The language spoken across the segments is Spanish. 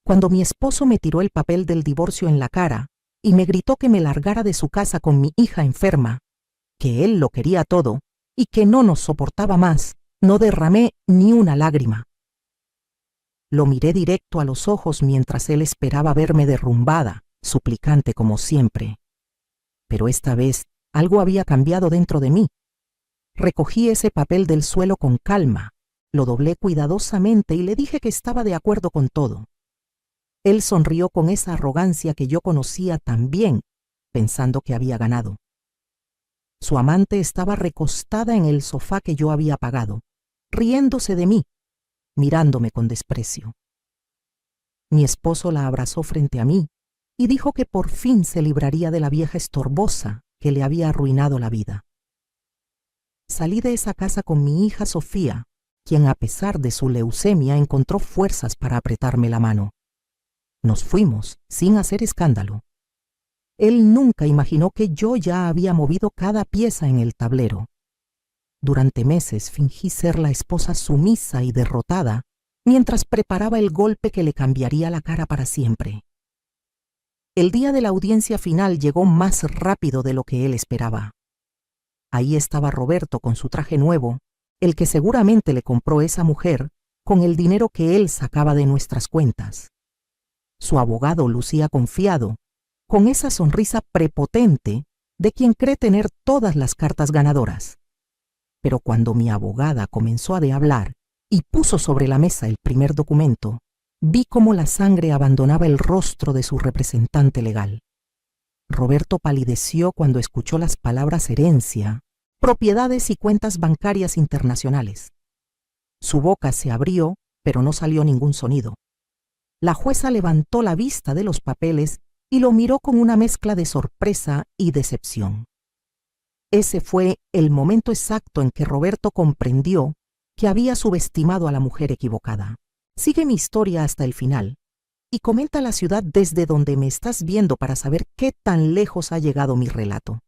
cuando mi esposo me tiró el papel del divorcio en la cara y me gritó que me largara de su casa con mi hija enferma, que él lo quería todo y que no nos soportaba más, no derramé ni una lágrima. Lo miré directo a los ojos mientras él esperaba verme derrumbada, suplicante como siempre. Pero esta vez algo había cambiado dentro de mí. Recogí ese papel del suelo con calma, lo doblé cuidadosamente y le dije que estaba de acuerdo con todo. Él sonrió con esa arrogancia que yo conocía tan bien, pensando que había ganado. Su amante estaba recostada en el sofá que yo había pagado, riéndose de mí, mirándome con desprecio. Mi esposo la abrazó frente a mí y dijo que por fin se libraría de la vieja estorbosa que le había arruinado la vida. Salí de esa casa con mi hija Sofía, quien a pesar de su leucemia encontró fuerzas para apretarme la mano. Nos fuimos sin hacer escándalo. Él nunca imaginó que yo ya había movido cada pieza en el tablero. Durante meses fingí ser la esposa sumisa y derrotada, mientras preparaba el golpe que le cambiaría la cara para siempre. El día de la audiencia final llegó más rápido de lo que él esperaba. Ahí estaba Roberto con su traje nuevo, el que seguramente le compró esa mujer con el dinero que él sacaba de nuestras cuentas. Su abogado lucía confiado, con esa sonrisa prepotente de quien cree tener todas las cartas ganadoras. Pero cuando mi abogada comenzó a hablar y puso sobre la mesa el primer documento, vi cómo la sangre abandonaba el rostro de su representante legal. Roberto palideció cuando escuchó las palabras herencia, propiedades y cuentas bancarias internacionales. Su boca se abrió, pero no salió ningún sonido. La jueza levantó la vista de los papeles y lo miró con una mezcla de sorpresa y decepción. Ese fue el momento exacto en que Roberto comprendió que había subestimado a la mujer equivocada. Sigue mi historia hasta el final y comenta la ciudad desde donde me estás viendo para saber qué tan lejos ha llegado mi relato.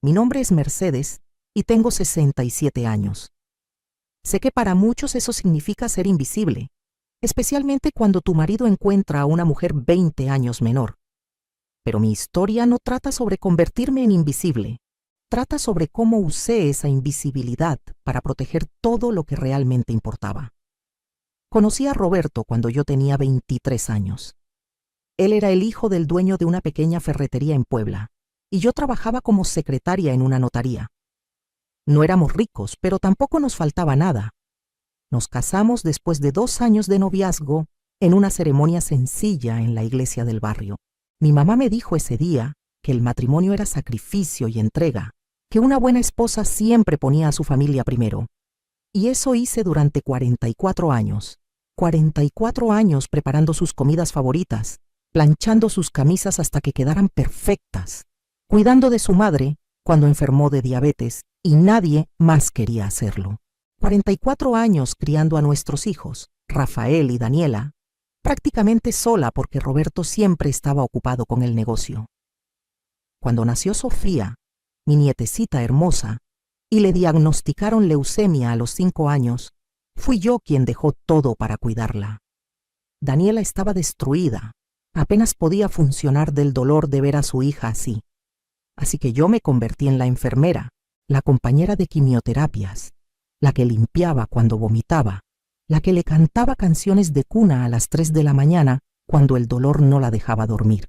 Mi nombre es Mercedes y tengo 67 años. Sé que para muchos eso significa ser invisible, especialmente cuando tu marido encuentra a una mujer 20 años menor. Pero mi historia no trata sobre convertirme en invisible. Trata sobre cómo usé esa invisibilidad para proteger todo lo que realmente importaba. Conocí a Roberto cuando yo tenía 23 años. Él era el hijo del dueño de una pequeña ferretería en Puebla, y yo trabajaba como secretaria en una notaría. No éramos ricos, pero tampoco nos faltaba nada. Nos casamos después de 2 años de noviazgo en una ceremonia sencilla en la iglesia del barrio. Mi mamá me dijo ese día que el matrimonio era sacrificio y entrega, que una buena esposa siempre ponía a su familia primero. Y eso hice durante 44 años. 44 años preparando sus comidas favoritas, planchando sus camisas hasta que quedaran perfectas, cuidando de su madre cuando enfermó de diabetes y nadie más quería hacerlo. 44 años criando a nuestros hijos, Rafael y Daniela, prácticamente sola porque Roberto siempre estaba ocupado con el negocio. Cuando nació Sofía, mi nietecita hermosa, y le diagnosticaron leucemia a los 5 años, fui yo quien dejó todo para cuidarla. Daniela estaba destruida, apenas podía funcionar del dolor de ver a su hija así. Así que yo me convertí en la enfermera, la compañera de quimioterapias, la que limpiaba cuando vomitaba, la que le cantaba canciones de cuna a las 3 de la mañana cuando el dolor no la dejaba dormir.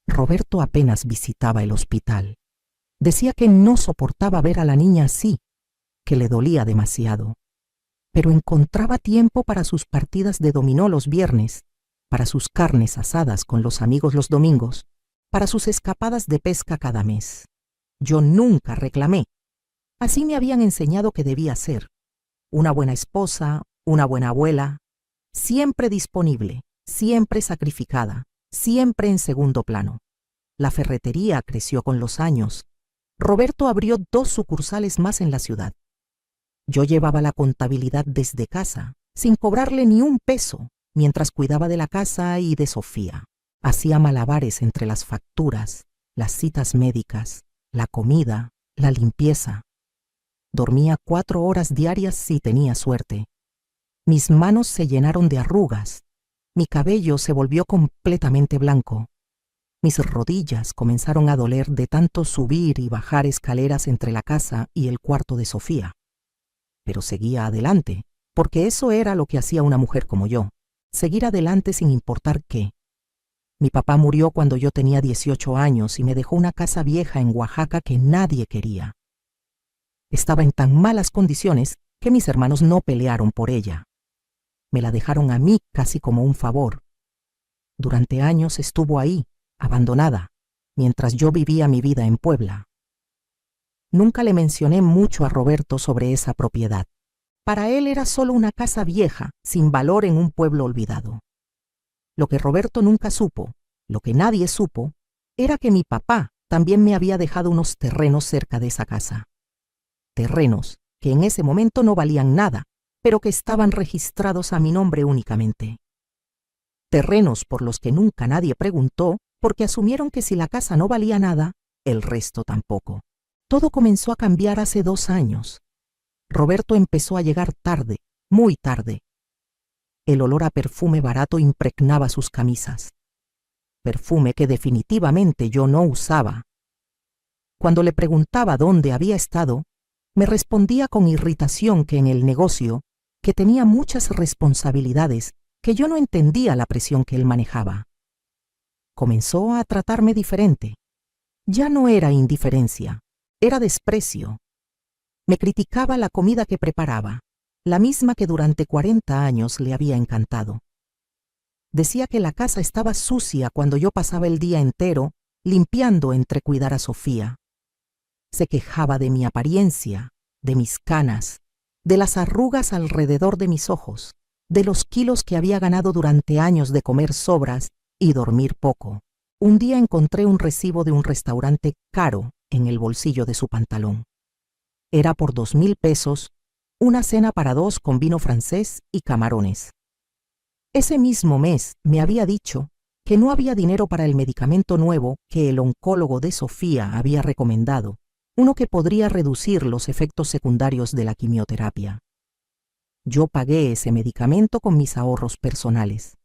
Roberto apenas visitaba el hospital. Decía que no soportaba ver a la niña así, que le dolía demasiado. Pero encontraba tiempo para sus partidas de dominó los viernes, para sus carnes asadas con los amigos los domingos, para sus escapadas de pesca cada mes. Yo nunca reclamé. Así me habían enseñado que debía ser. Una buena esposa, una buena abuela, siempre disponible, siempre sacrificada, siempre en segundo plano. La ferretería creció con los años. Roberto abrió 2 sucursales más en la ciudad. Yo llevaba la contabilidad desde casa, sin cobrarle ni un peso, mientras cuidaba de la casa y de Sofía. Hacía malabares entre las facturas, las citas médicas, la comida, la limpieza. Dormía 4 horas diarias si tenía suerte. Mis manos se llenaron de arrugas. Mi cabello se volvió completamente blanco. Mis rodillas comenzaron a doler de tanto subir y bajar escaleras entre la casa y el cuarto de Sofía. Pero seguía adelante, porque eso era lo que hacía una mujer como yo, seguir adelante sin importar qué. Mi papá murió cuando yo tenía 18 años y me dejó una casa vieja en Oaxaca que nadie quería. Estaba en tan malas condiciones que mis hermanos no pelearon por ella. Me la dejaron a mí casi como un favor. Durante años estuvo ahí, abandonada, mientras yo vivía mi vida en Puebla. Nunca le mencioné mucho a Roberto sobre esa propiedad. Para él era solo una casa vieja, sin valor en un pueblo olvidado. Lo que Roberto nunca supo, lo que nadie supo, era que mi papá también me había dejado unos terrenos cerca de esa casa. Terrenos que en ese momento no valían nada, pero que estaban registrados a mi nombre únicamente. Terrenos por los que nunca nadie preguntó, porque asumieron que si la casa no valía nada, el resto tampoco. Todo comenzó a cambiar hace 2 años. Roberto empezó a llegar tarde, muy tarde. El olor a perfume barato impregnaba sus camisas. Perfume que definitivamente yo no usaba. Cuando le preguntaba dónde había estado, me respondía con irritación que en el negocio, que tenía muchas responsabilidades, que yo no entendía la presión que él manejaba. Comenzó a tratarme diferente. Ya no era indiferencia, era desprecio. Me criticaba la comida que preparaba, la misma que durante 40 años le había encantado. Decía que la casa estaba sucia cuando yo pasaba el día entero limpiando entre cuidar a Sofía. Se quejaba de mi apariencia, de mis canas, de las arrugas alrededor de mis ojos, de los kilos que había ganado durante años de comer sobras y dormir poco. Un día encontré un recibo de un restaurante caro en el bolsillo de su pantalón. Era por 2,000 pesos, una cena para 2 con vino francés y camarones. Ese mismo mes me había dicho que no había dinero para el medicamento nuevo que el oncólogo de Sofía había recomendado, uno que podría reducir los efectos secundarios de la quimioterapia. Yo pagué ese medicamento con mis ahorros personales,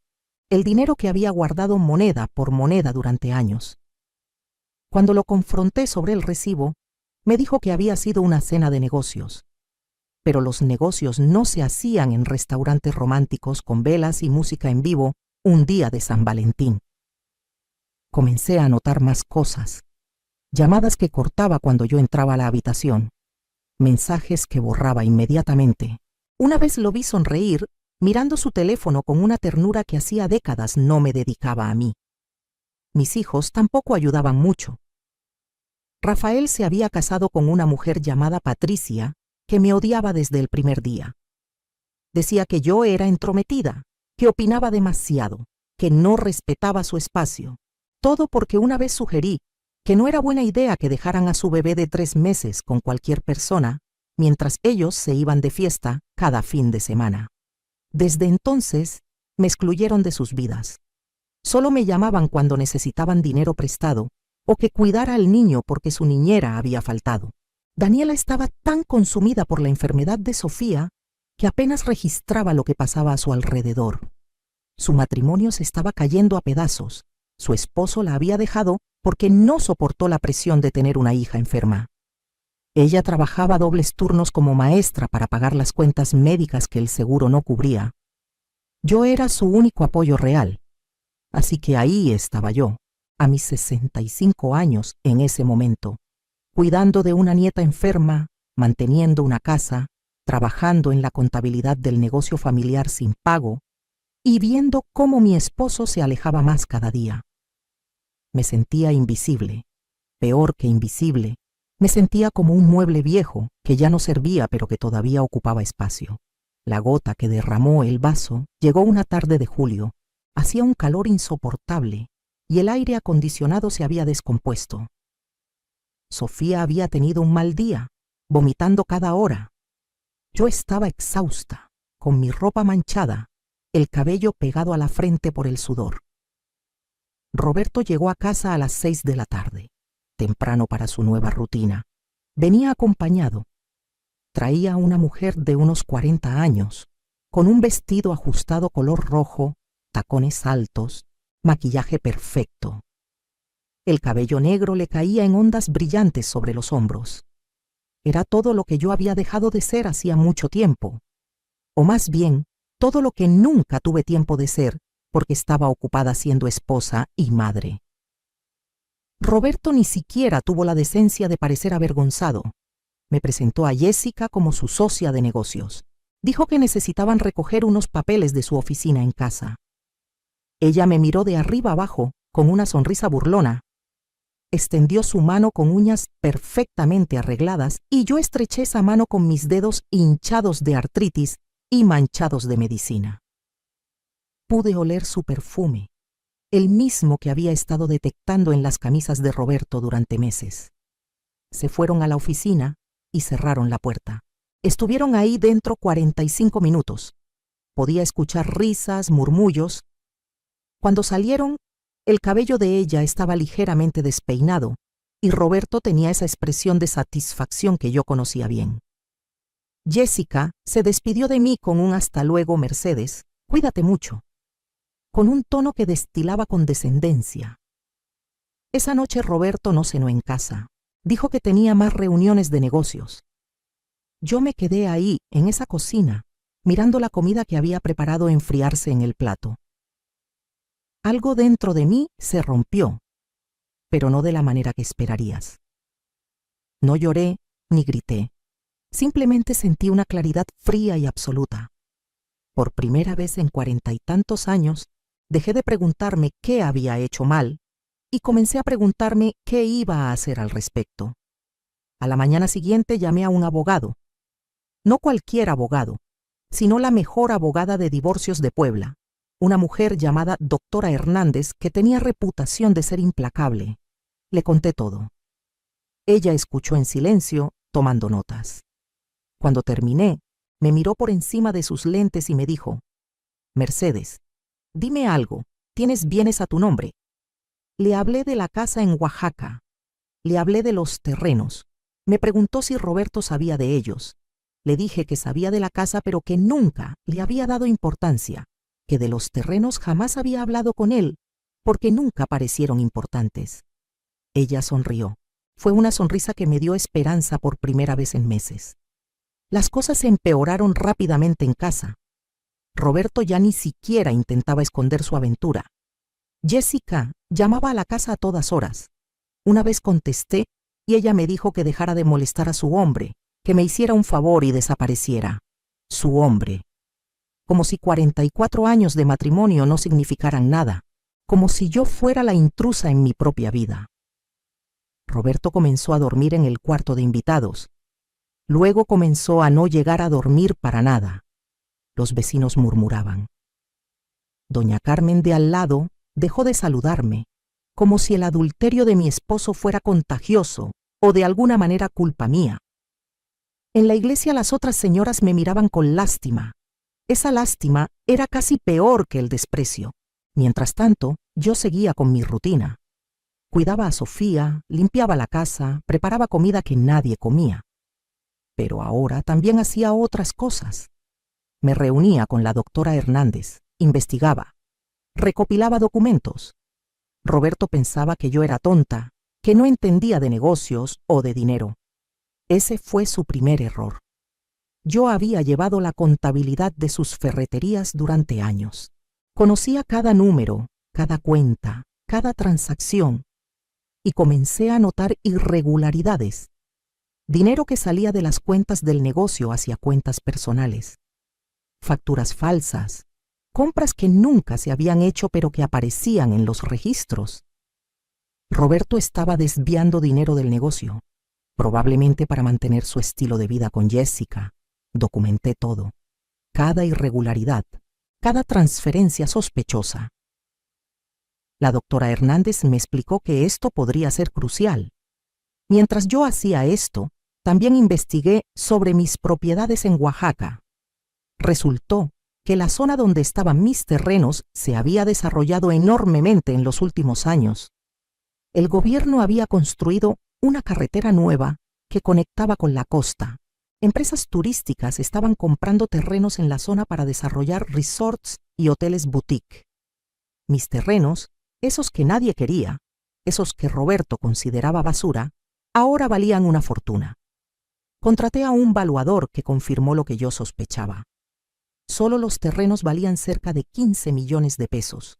el dinero que había guardado moneda por moneda durante años. Cuando lo confronté sobre el recibo, me dijo que había sido una cena de negocios. Pero los negocios no se hacían en restaurantes románticos con velas y música en vivo un día de San Valentín. Comencé a notar más cosas. Llamadas que cortaba cuando yo entraba a la habitación. Mensajes que borraba inmediatamente. Una vez lo vi sonreír, mirando su teléfono con una ternura que hacía décadas no me dedicaba a mí. Mis hijos tampoco ayudaban mucho. Rafael se había casado con una mujer llamada Patricia, que me odiaba desde el primer día. Decía que yo era entrometida, que opinaba demasiado, que no respetaba su espacio. Todo porque una vez sugerí que no era buena idea que dejaran a su bebé de 3 meses con cualquier persona, mientras ellos se iban de fiesta cada fin de semana. Desde entonces, me excluyeron de sus vidas. Solo me llamaban cuando necesitaban dinero prestado o que cuidara al niño porque su niñera había faltado. Daniela estaba tan consumida por la enfermedad de Sofía que apenas registraba lo que pasaba a su alrededor. Su matrimonio se estaba cayendo a pedazos. Su esposo la había dejado porque no soportó la presión de tener una hija enferma. Ella trabajaba dobles turnos como maestra para pagar las cuentas médicas que el seguro no cubría. Yo era su único apoyo real. Así que ahí estaba yo, a mis 65 años en ese momento, cuidando de una nieta enferma, manteniendo una casa, trabajando en la contabilidad del negocio familiar sin pago y viendo cómo mi esposo se alejaba más cada día. Me sentía invisible, peor que invisible. Me sentía como un mueble viejo que ya no servía pero que todavía ocupaba espacio. La gota que derramó el vaso llegó una tarde de julio. Hacía un calor insoportable y el aire acondicionado se había descompuesto. Sofía había tenido un mal día, vomitando cada hora. Yo estaba exhausta, con mi ropa manchada, el cabello pegado a la frente por el sudor. Roberto llegó a casa a las 6 de la tarde, temprano para su nueva rutina. Venía acompañado. Traía a una mujer de unos 40 años, con un vestido ajustado color rojo, tacones altos, maquillaje perfecto. El cabello negro le caía en ondas brillantes sobre los hombros. Era todo lo que yo había dejado de ser hacía mucho tiempo, o más bien, todo lo que nunca tuve tiempo de ser porque estaba ocupada siendo esposa y madre. Roberto ni siquiera tuvo la decencia de parecer avergonzado. Me presentó a Jessica como su socia de negocios. Dijo que necesitaban recoger unos papeles de su oficina en casa. Ella me miró de arriba abajo con una sonrisa burlona. Extendió su mano con uñas perfectamente arregladas y yo estreché esa mano con mis dedos hinchados de artritis y manchados de medicina. Pude oler su perfume, el mismo que había estado detectando en las camisas de Roberto durante meses. Se fueron a la oficina y cerraron la puerta. Estuvieron ahí dentro 45 minutos. Podía escuchar risas, murmullos. Cuando salieron, el cabello de ella estaba ligeramente despeinado y Roberto tenía esa expresión de satisfacción que yo conocía bien. Jessica se despidió de mí con un hasta luego, Mercedes, cuídate mucho, con un tono que destilaba condescendencia. Esa noche Roberto no cenó en casa. Dijo que tenía más reuniones de negocios. Yo me quedé ahí, en esa cocina, mirando la comida que había preparado enfriarse en el plato. Algo dentro de mí se rompió, pero no de la manera que esperarías. No lloré ni grité. Simplemente sentí una claridad fría y absoluta. Por primera vez en 40 y tantos años, dejé de preguntarme qué había hecho mal y comencé a preguntarme qué iba a hacer al respecto. A la mañana siguiente llamé a un abogado. No cualquier abogado, sino la mejor abogada de divorcios de Puebla, una mujer llamada Doctora Hernández que tenía reputación de ser implacable. Le conté todo. Ella escuchó en silencio, tomando notas. Cuando terminé, me miró por encima de sus lentes y me dijo: Mercedes, dime algo, ¿tienes bienes a tu nombre? Le hablé de la casa en Oaxaca. Le hablé de los terrenos. Me preguntó si Roberto sabía de ellos. Le dije que sabía de la casa pero que nunca le había dado importancia, que de los terrenos jamás había hablado con él, porque nunca parecieron importantes. Ella sonrió. Fue una sonrisa que me dio esperanza por primera vez en meses. Las cosas se empeoraron rápidamente en casa. Roberto ya ni siquiera intentaba esconder su aventura. Jessica llamaba a la casa a todas horas. Una vez contesté y ella me dijo que dejara de molestar a su hombre, que me hiciera un favor y desapareciera. Su hombre. Como si 44 años de matrimonio no significaran nada, como si yo fuera la intrusa en mi propia vida. Roberto comenzó a dormir en el cuarto de invitados. Luego comenzó a no llegar a dormir para nada. Los vecinos murmuraban. Doña Carmen de al lado dejó de saludarme, como si el adulterio de mi esposo fuera contagioso o de alguna manera culpa mía. En la iglesia las otras señoras me miraban con lástima. Esa lástima era casi peor que el desprecio. Mientras tanto, yo seguía con mi rutina. Cuidaba a Sofía, limpiaba la casa, preparaba comida que nadie comía. Pero ahora también hacía otras cosas. Me reunía con la doctora Hernández, investigaba, recopilaba documentos. Roberto pensaba que yo era tonta, que no entendía de negocios o de dinero. Ese fue su primer error. Yo había llevado la contabilidad de sus ferreterías durante años. Conocía cada número, cada cuenta, cada transacción, y comencé a notar irregularidades. Dinero que salía de las cuentas del negocio hacia cuentas personales. Facturas falsas, compras que nunca se habían hecho pero que aparecían en los registros. Roberto estaba desviando dinero del negocio, probablemente para mantener su estilo de vida con Jessica. Documenté todo, cada irregularidad, cada transferencia sospechosa. La doctora Hernández me explicó que esto podría ser crucial. Mientras yo hacía esto, también investigué sobre mis propiedades en Oaxaca. Resultó que la zona donde estaban mis terrenos se había desarrollado enormemente en los últimos años. El gobierno había construido una carretera nueva que conectaba con la costa. Empresas turísticas estaban comprando terrenos en la zona para desarrollar resorts y hoteles boutique. Mis terrenos, esos que nadie quería, esos que Roberto consideraba basura, ahora valían una fortuna. Contraté a un valuador que confirmó lo que yo sospechaba. Solo los terrenos valían cerca de 15 millones de pesos.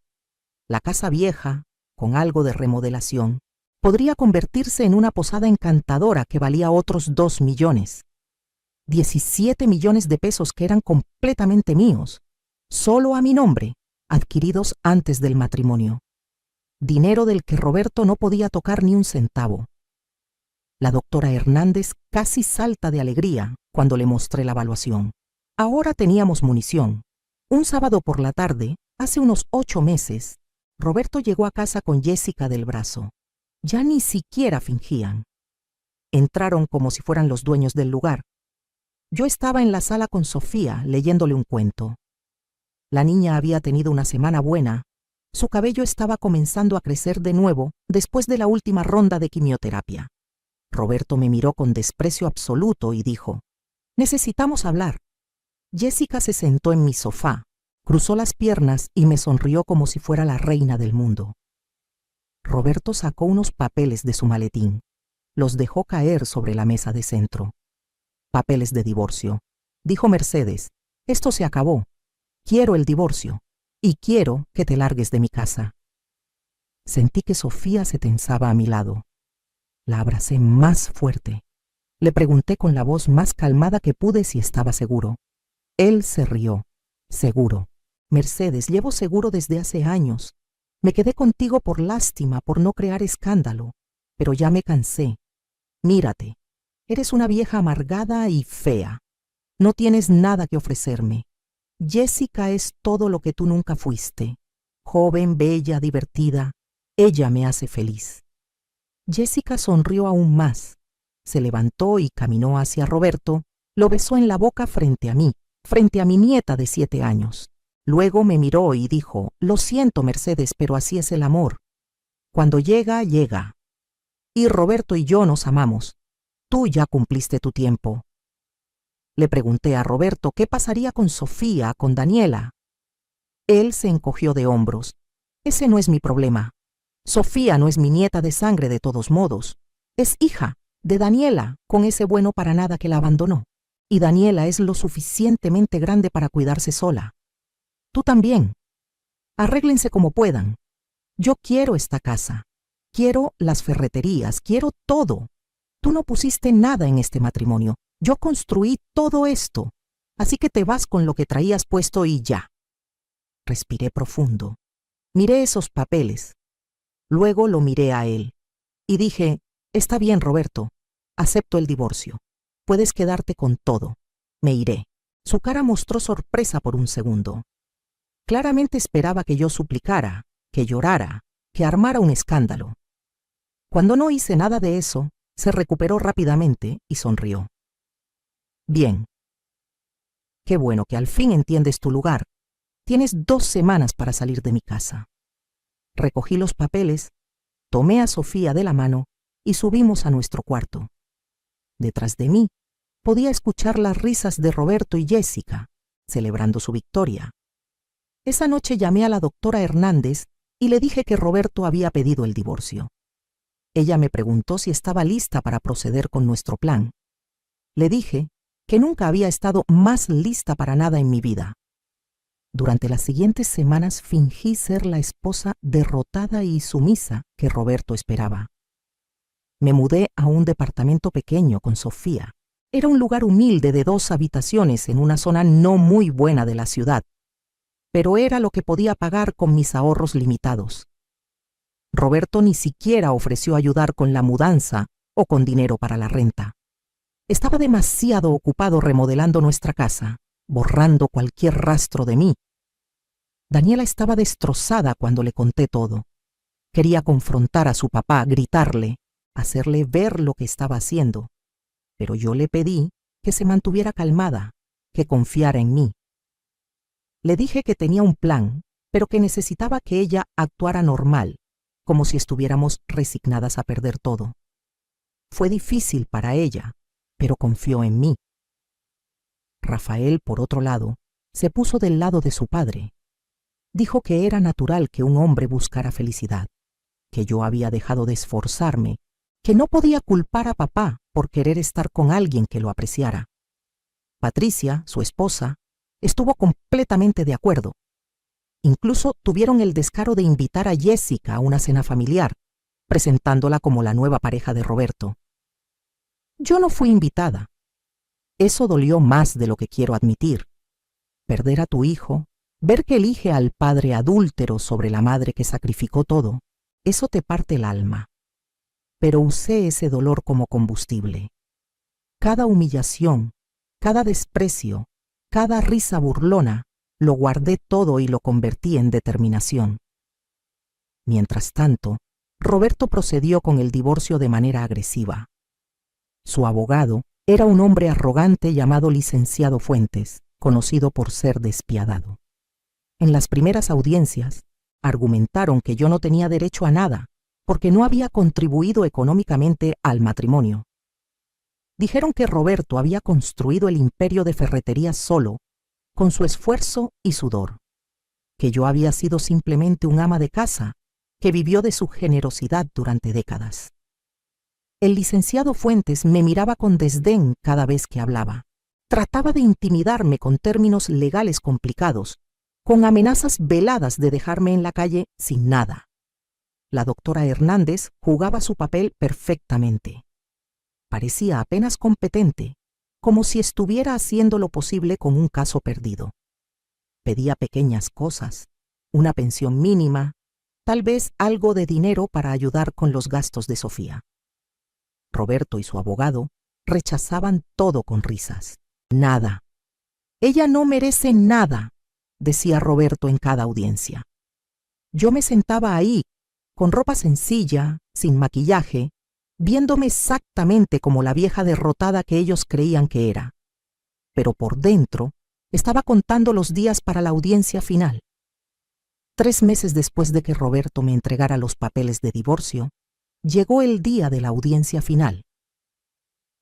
La casa vieja, con algo de remodelación, podría convertirse en una posada encantadora que valía otros 2 millones. 17 millones de pesos que eran completamente míos, solo a mi nombre, adquiridos antes del matrimonio. Dinero del que Roberto no podía tocar ni un centavo. La doctora Hernández casi salta de alegría cuando le mostré la evaluación. Ahora teníamos munición. Un sábado por la tarde, hace unos 8 meses, Roberto llegó a casa con Jessica del brazo. Ya ni siquiera fingían. Entraron como si fueran los dueños del lugar. Yo estaba en la sala con Sofía leyéndole un cuento. La niña había tenido una semana buena. Su cabello estaba comenzando a crecer de nuevo después de la última ronda de quimioterapia. Roberto me miró con desprecio absoluto y dijo: «Necesitamos hablar». Jessica se sentó en mi sofá, cruzó las piernas y me sonrió como si fuera la reina del mundo. Roberto sacó unos papeles de su maletín. Los dejó caer sobre la mesa de centro. «Papeles de divorcio», dijo Mercedes. «Esto se acabó. Quiero el divorcio y quiero que te largues de mi casa». Sentí que Sofía se tensaba a mi lado. La abracé más fuerte. Le pregunté con la voz más calmada que pude si estaba seguro. Él se rió. «Seguro. Mercedes, llevo seguro desde hace años. Me quedé contigo por lástima, por no crear escándalo. Pero ya me cansé. Mírate. Eres una vieja amargada y fea. No tienes nada que ofrecerme. Jessica es todo lo que tú nunca fuiste. Joven, bella, divertida. Ella me hace feliz». Jessica sonrió aún más. Se levantó y caminó hacia Roberto. Lo besó en la boca frente a mí, frente a mi nieta de 7 años. Luego me miró y dijo: «Lo siento, Mercedes, pero así es el amor. Cuando llega, llega. Y Roberto y yo nos amamos. Tú ya cumpliste tu tiempo». Le pregunté a Roberto qué pasaría con Sofía, con Daniela. Él se encogió de hombros. «Ese no es mi problema. Sofía no es mi nieta de sangre de todos modos. Es hija de Daniela, con ese bueno para nada que la abandonó. Y Daniela es lo suficientemente grande para cuidarse sola. Tú también. Arréglense como puedan. Yo quiero esta casa. Quiero las ferreterías. Quiero todo. Tú no pusiste nada en este matrimonio. Yo construí todo esto. Así que te vas con lo que traías puesto y ya». Respiré profundo. Miré esos papeles. Luego lo miré a él. Y dije: «Está bien, Roberto. Acepto el divorcio. Puedes quedarte con todo. Me iré». Su cara mostró sorpresa por un segundo. Claramente esperaba que yo suplicara, que llorara, que armara un escándalo. Cuando no hice nada de eso, se recuperó rápidamente y sonrió. «Bien. Qué bueno que al fin entiendes tu lugar. Tienes 2 semanas para salir de mi casa». Recogí los papeles, tomé a Sofía de la mano y subimos a nuestro cuarto. Detrás de mí podía escuchar las risas de Roberto y Jessica, celebrando su victoria. Esa noche llamé a la doctora Hernández y le dije que Roberto había pedido el divorcio. Ella me preguntó si estaba lista para proceder con nuestro plan. Le dije que nunca había estado más lista para nada en mi vida. Durante las siguientes semanas fingí ser la esposa derrotada y sumisa que Roberto esperaba. Me mudé a un departamento pequeño con Sofía. Era un lugar humilde de 2 habitaciones en una zona no muy buena de la ciudad, pero era lo que podía pagar con mis ahorros limitados. Roberto ni siquiera ofreció ayudar con la mudanza o con dinero para la renta. Estaba demasiado ocupado remodelando nuestra casa, borrando cualquier rastro de mí. Daniela estaba destrozada cuando le conté todo. Quería confrontar a su papá, gritarle, hacerle ver lo que estaba haciendo. Pero yo le pedí que se mantuviera calmada, que confiara en mí. Le dije que tenía un plan, pero que necesitaba que ella actuara normal, como si estuviéramos resignadas a perder todo. Fue difícil para ella, pero confió en mí. Rafael, por otro lado, se puso del lado de su padre. Dijo que era natural que un hombre buscara felicidad, que yo había dejado de esforzarme, que no podía culpar a papá por querer estar con alguien que lo apreciara. Patricia, su esposa, estuvo completamente de acuerdo. Incluso tuvieron el descaro de invitar a Jessica a una cena familiar, presentándola como la nueva pareja de Roberto. Yo no fui invitada. Eso dolió más de lo que quiero admitir. Perder a tu hijo, ver que elige al padre adúltero sobre la madre que sacrificó todo, eso te parte el alma. Pero usé ese dolor como combustible. Cada humillación, cada desprecio, cada risa burlona, lo guardé todo y lo convertí en determinación. Mientras tanto, Roberto procedió con el divorcio de manera agresiva. Su abogado era un hombre arrogante llamado licenciado Fuentes, conocido por ser despiadado. En las primeras audiencias, argumentaron que yo no tenía derecho a nada, porque no había contribuido económicamente al matrimonio. Dijeron que Roberto había construido el imperio de ferreterías solo, con su esfuerzo y sudor, que yo había sido simplemente un ama de casa, que vivió de su generosidad durante décadas. El licenciado Fuentes me miraba con desdén cada vez que hablaba. Trataba de intimidarme con términos legales complicados, con amenazas veladas de dejarme en la calle sin nada. La doctora Hernández jugaba su papel perfectamente. Parecía apenas competente, como si estuviera haciendo lo posible con un caso perdido. Pedía pequeñas cosas, una pensión mínima, tal vez algo de dinero para ayudar con los gastos de Sofía. Roberto y su abogado rechazaban todo con risas. Nada. Ella no merece nada, decía Roberto en cada audiencia. Yo me sentaba ahí, con ropa sencilla, sin maquillaje, viéndome exactamente como la vieja derrotada que ellos creían que era. Pero por dentro estaba contando los días para la audiencia final. 3 meses después de que Roberto me entregara los papeles de divorcio, llegó el día de la audiencia final.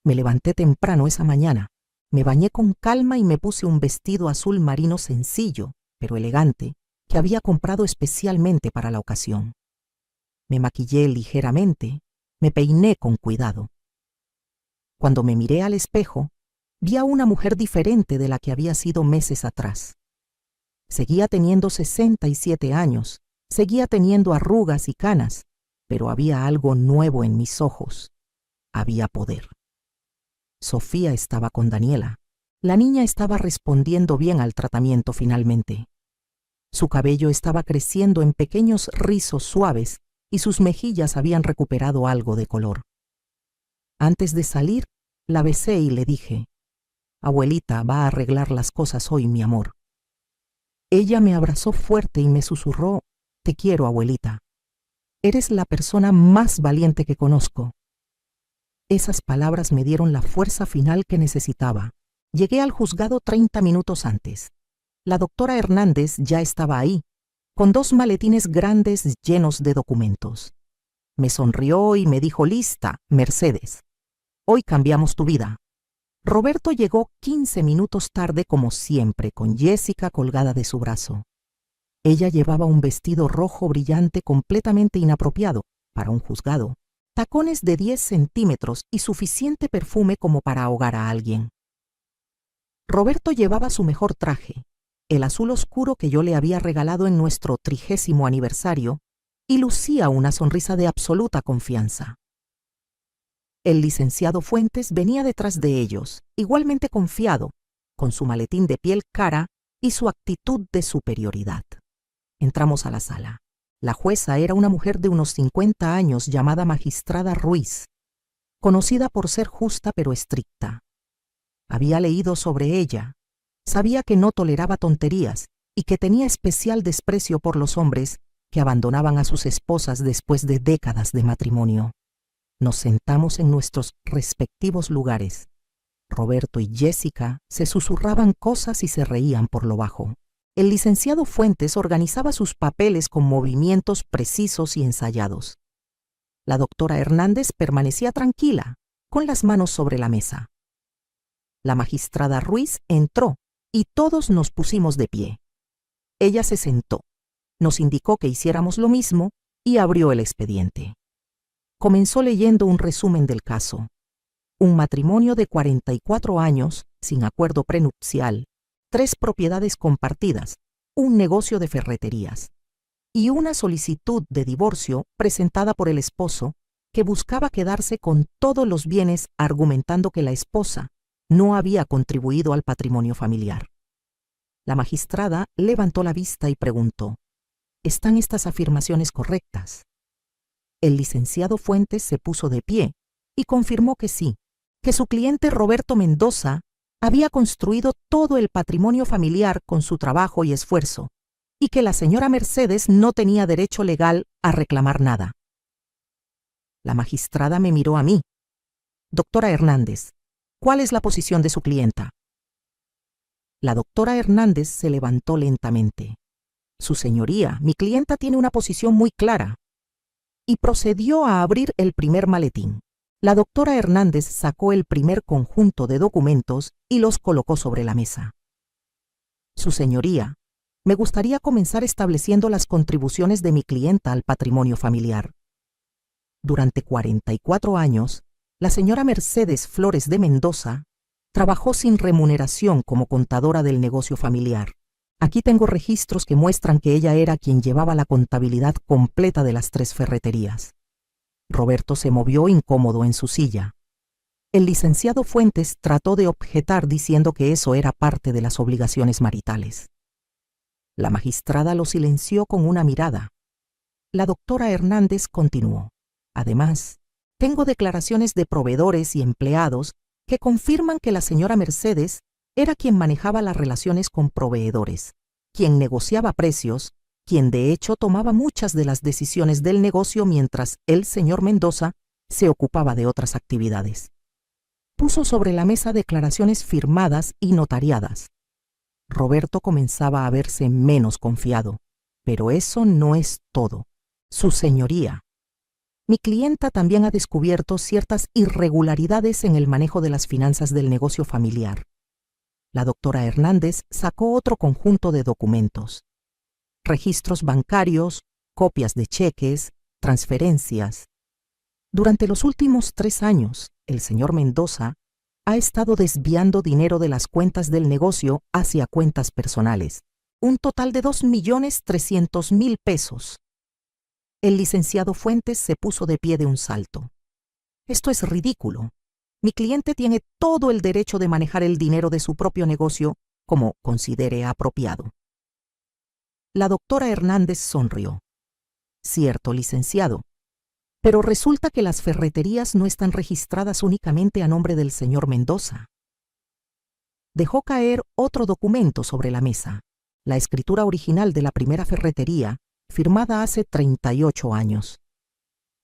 Me levanté temprano esa mañana, me bañé con calma y me puse un vestido azul marino sencillo, pero elegante, que había comprado especialmente para la ocasión. Me maquillé ligeramente, me peiné con cuidado. Cuando me miré al espejo, vi a una mujer diferente de la que había sido meses atrás. Seguía teniendo 67 años, seguía teniendo arrugas y canas, pero había algo nuevo en mis ojos. Había poder. Sofía estaba con Daniela. La niña estaba respondiendo bien al tratamiento finalmente. Su cabello estaba creciendo en pequeños rizos suaves y sus mejillas habían recuperado algo de color. Antes de salir, la besé y le dije: «Abuelita va a arreglar las cosas hoy, mi amor». Ella me abrazó fuerte y me susurró: «Te quiero, abuelita. Eres la persona más valiente que conozco». Esas palabras me dieron la fuerza final que necesitaba. Llegué al juzgado 30 minutos antes. La doctora Hernández ya estaba ahí, con 2 maletines grandes llenos de documentos. Me sonrió y me dijo: «Lista, Mercedes. Hoy cambiamos tu vida». Roberto llegó 15 minutos tarde como siempre, con Jessica colgada de su brazo. Ella llevaba un vestido rojo brillante completamente inapropiado para un juzgado, tacones de 10 centímetros y suficiente perfume como para ahogar a alguien. Roberto llevaba su mejor traje, el azul oscuro que yo le había regalado en nuestro 30º aniversario, y lucía una sonrisa de absoluta confianza. El licenciado Fuentes venía detrás de ellos, igualmente confiado, con su maletín de piel cara y su actitud de superioridad. Entramos a la sala. La jueza era una mujer de unos 50 años llamada Magistrada Ruiz, conocida por ser justa pero estricta. Había leído sobre ella, sabía que no toleraba tonterías y que tenía especial desprecio por los hombres que abandonaban a sus esposas después de décadas de matrimonio. Nos sentamos en nuestros respectivos lugares. Roberto y Jessica se susurraban cosas y se reían por lo bajo. El licenciado Fuentes organizaba sus papeles con movimientos precisos y ensayados. La doctora Hernández permanecía tranquila, con las manos sobre la mesa. La magistrada Ruiz entró y todos nos pusimos de pie. Ella se sentó, nos indicó que hiciéramos lo mismo y abrió el expediente. Comenzó leyendo un resumen del caso. Un matrimonio de 44 años, sin acuerdo prenupcial, 3 propiedades compartidas, un negocio de ferreterías y una solicitud de divorcio presentada por el esposo que buscaba quedarse con todos los bienes argumentando que la esposa no había contribuido al patrimonio familiar. La magistrada levantó la vista y preguntó: ¿están estas afirmaciones correctas? El licenciado Fuentes se puso de pie y confirmó que sí, que su cliente Roberto Mendoza había construido todo el patrimonio familiar con su trabajo y esfuerzo, y que la señora Mercedes no tenía derecho legal a reclamar nada. La magistrada me miró a mí. Doctora Hernández, ¿cuál es la posición de su clienta? La doctora Hernández se levantó lentamente. Su señoría, mi clienta tiene una posición muy clara. Y procedió a abrir el primer maletín. La doctora Hernández sacó el primer conjunto de documentos y los colocó sobre la mesa. Su señoría, me gustaría comenzar estableciendo las contribuciones de mi clienta al patrimonio familiar. Durante 44 años, la señora Mercedes Flores de Mendoza trabajó sin remuneración como contadora del negocio familiar. Aquí tengo registros que muestran que ella era quien llevaba la contabilidad completa de las 3 ferreterías. Roberto se movió incómodo en su silla. El licenciado Fuentes trató de objetar diciendo que eso era parte de las obligaciones maritales. La magistrada lo silenció con una mirada. La doctora Hernández continuó: además, tengo declaraciones de proveedores y empleados que confirman que la señora Mercedes era quien manejaba las relaciones con proveedores, quien negociaba precios, quien de hecho tomaba muchas de las decisiones del negocio mientras el señor Mendoza se ocupaba de otras actividades. Puso sobre la mesa declaraciones firmadas y notariadas. Roberto comenzaba a verse menos confiado, pero eso no es todo. Su señoría, mi clienta también ha descubierto ciertas irregularidades en el manejo de las finanzas del negocio familiar. La doctora Hernández sacó otro conjunto de documentos: registros bancarios, copias de cheques, transferencias. Durante los últimos 3 años, el señor Mendoza ha estado desviando dinero de las cuentas del negocio hacia cuentas personales, un total de 2.300.000 pesos. El licenciado Fuentes se puso de pie de un salto. Esto es ridículo. Mi cliente tiene todo el derecho de manejar el dinero de su propio negocio como considere apropiado. La doctora Hernández sonrió. Cierto, licenciado, pero resulta que las ferreterías no están registradas únicamente a nombre del señor Mendoza. Dejó caer otro documento sobre la mesa, la escritura original de la primera ferretería, firmada hace 38 años.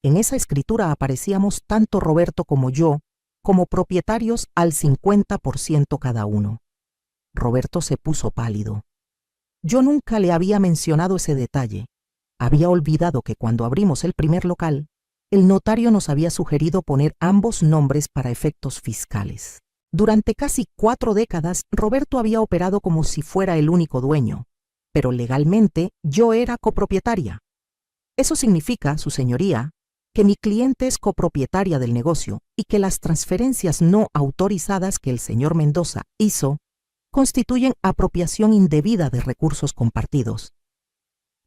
En esa escritura aparecíamos tanto Roberto como yo, como propietarios al 50% cada uno. Roberto se puso pálido. Yo nunca le había mencionado ese detalle. Había olvidado que cuando abrimos el primer local, el notario nos había sugerido poner ambos nombres para efectos fiscales. Durante casi 4 décadas, Roberto había operado como si fuera el único dueño, pero legalmente yo era copropietaria. Eso significa, su señoría, que mi cliente es copropietaria del negocio y que las transferencias no autorizadas que el señor Mendoza hizo constituyen apropiación indebida de recursos compartidos.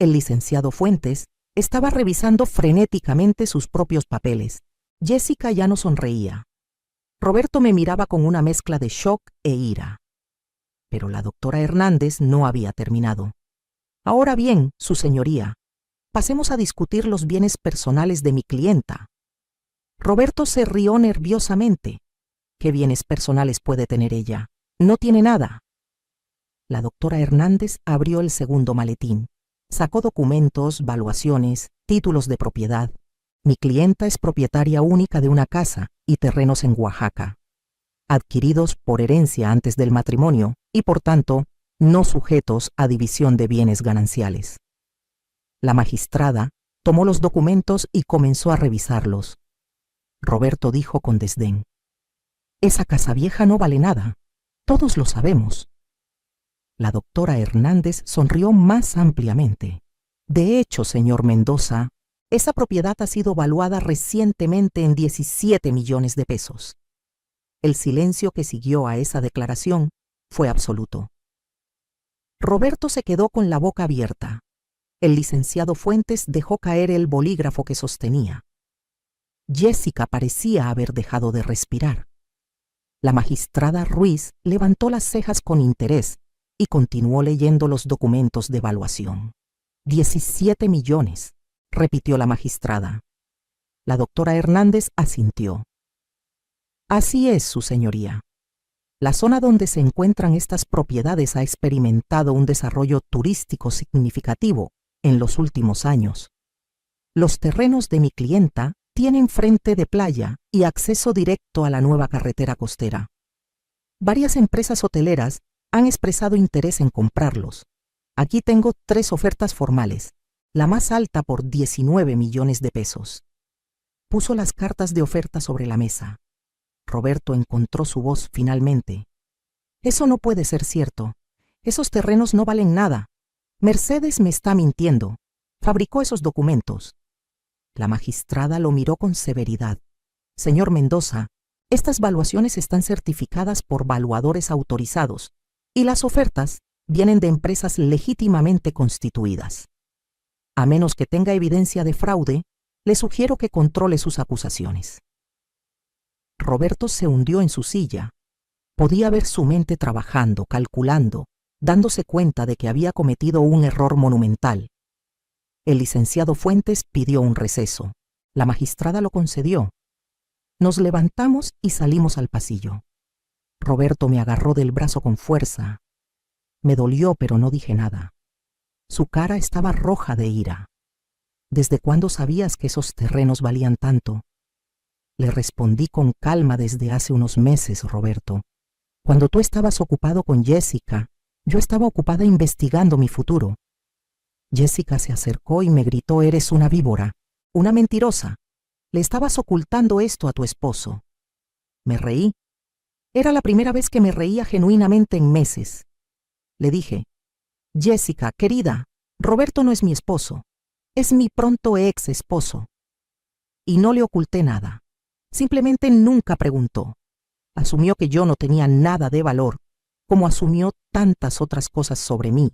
El licenciado Fuentes estaba revisando frenéticamente sus propios papeles. Jessica ya no sonreía. Roberto me miraba con una mezcla de shock e ira. Pero la doctora Hernández no había terminado. Ahora bien, su señoría, pasemos a discutir los bienes personales de mi clienta. Roberto se rió nerviosamente. ¿Qué bienes personales puede tener ella? No tiene nada. La doctora Hernández abrió el segundo maletín. Sacó documentos, valuaciones, títulos de propiedad. Mi clienta es propietaria única de una casa y terrenos en Oaxaca, adquiridos por herencia antes del matrimonio y, por tanto, no sujetos a división de bienes gananciales. La magistrada tomó los documentos y comenzó a revisarlos. Roberto dijo con desdén: «Esa casa vieja no vale nada. Todos lo sabemos». La doctora Hernández sonrió más ampliamente. De hecho, señor Mendoza, esa propiedad ha sido valuada recientemente en 17 millones de pesos. El silencio que siguió a esa declaración fue absoluto. Roberto se quedó con la boca abierta. El licenciado Fuentes dejó caer el bolígrafo que sostenía. Jessica parecía haber dejado de respirar. La magistrada Ruiz levantó las cejas con interés y continuó leyendo los documentos de evaluación. 17 millones, repitió la magistrada. La doctora Hernández asintió. Así es, su señoría. La zona donde se encuentran estas propiedades ha experimentado un desarrollo turístico significativo en los últimos años. Los terrenos de mi clienta tienen frente de playa y acceso directo a la nueva carretera costera. Varias empresas hoteleras han expresado interés en comprarlos. Aquí tengo 3 ofertas formales, la más alta por 19 millones de pesos. Puso las cartas de oferta sobre la mesa. Roberto encontró su voz finalmente. Eso no puede ser cierto. Esos terrenos no valen nada. Mercedes me está mintiendo. Fabricó esos documentos. La magistrada lo miró con severidad. Señor Mendoza, estas valuaciones están certificadas por valuadores autorizados y las ofertas vienen de empresas legítimamente constituidas. A menos que tenga evidencia de fraude, le sugiero que controle sus acusaciones. Roberto se hundió en su silla. Podía ver su mente trabajando, calculando, dándose cuenta de que había cometido un error monumental. El licenciado Fuentes pidió un receso. La magistrada lo concedió. Nos levantamos y salimos al pasillo. Roberto me agarró del brazo con fuerza. Me dolió, pero no dije nada. Su cara estaba roja de ira. ¿Desde cuándo sabías que esos terrenos valían tanto? Le respondí con calma: desde hace unos meses, Roberto. Cuando tú estabas ocupado con Jessica, yo estaba ocupada investigando mi futuro. Jessica se acercó y me gritó: eres una víbora, una mentirosa. Le estabas ocultando esto a tu esposo. Me reí. Era la primera vez que me reía genuinamente en meses. Le dije: Jessica, querida, Roberto no es mi esposo, es mi pronto ex esposo. Y no le oculté nada. Simplemente nunca preguntó. Asumió que yo no tenía nada de valor, como asumió tantas otras cosas sobre mí.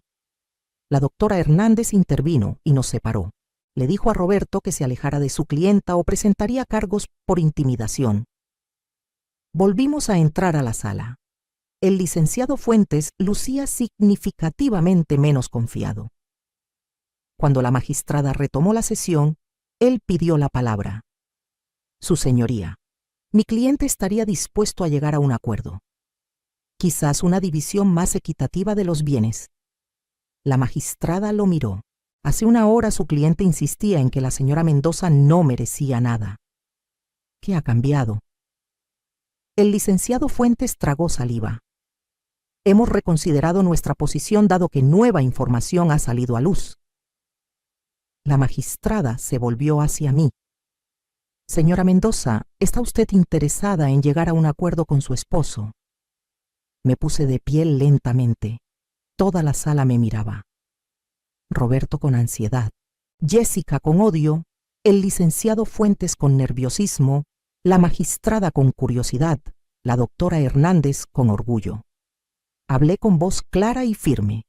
La doctora Hernández intervino y nos separó. Le dijo a Roberto que se alejara de su clienta o presentaría cargos por intimidación. Volvimos a entrar a la sala. El licenciado Fuentes lucía significativamente menos confiado. Cuando la magistrada retomó la sesión, él pidió la palabra. Su señoría, mi cliente estaría dispuesto a llegar a un acuerdo. Quizás una división más equitativa de los bienes. La magistrada lo miró. Hace una hora su cliente insistía en que la señora Mendoza no merecía nada. ¿Qué ha cambiado? El licenciado Fuentes tragó saliva. Hemos reconsiderado nuestra posición dado que nueva información ha salido a luz. La magistrada se volvió hacia mí. Señora Mendoza, ¿está usted interesada en llegar a un acuerdo con su esposo? Me puse de pie lentamente. Toda la sala me miraba. Roberto con ansiedad, Jessica con odio, el licenciado Fuentes con nerviosismo, la magistrada con curiosidad, la doctora Hernández con orgullo. Hablé con voz clara y firme.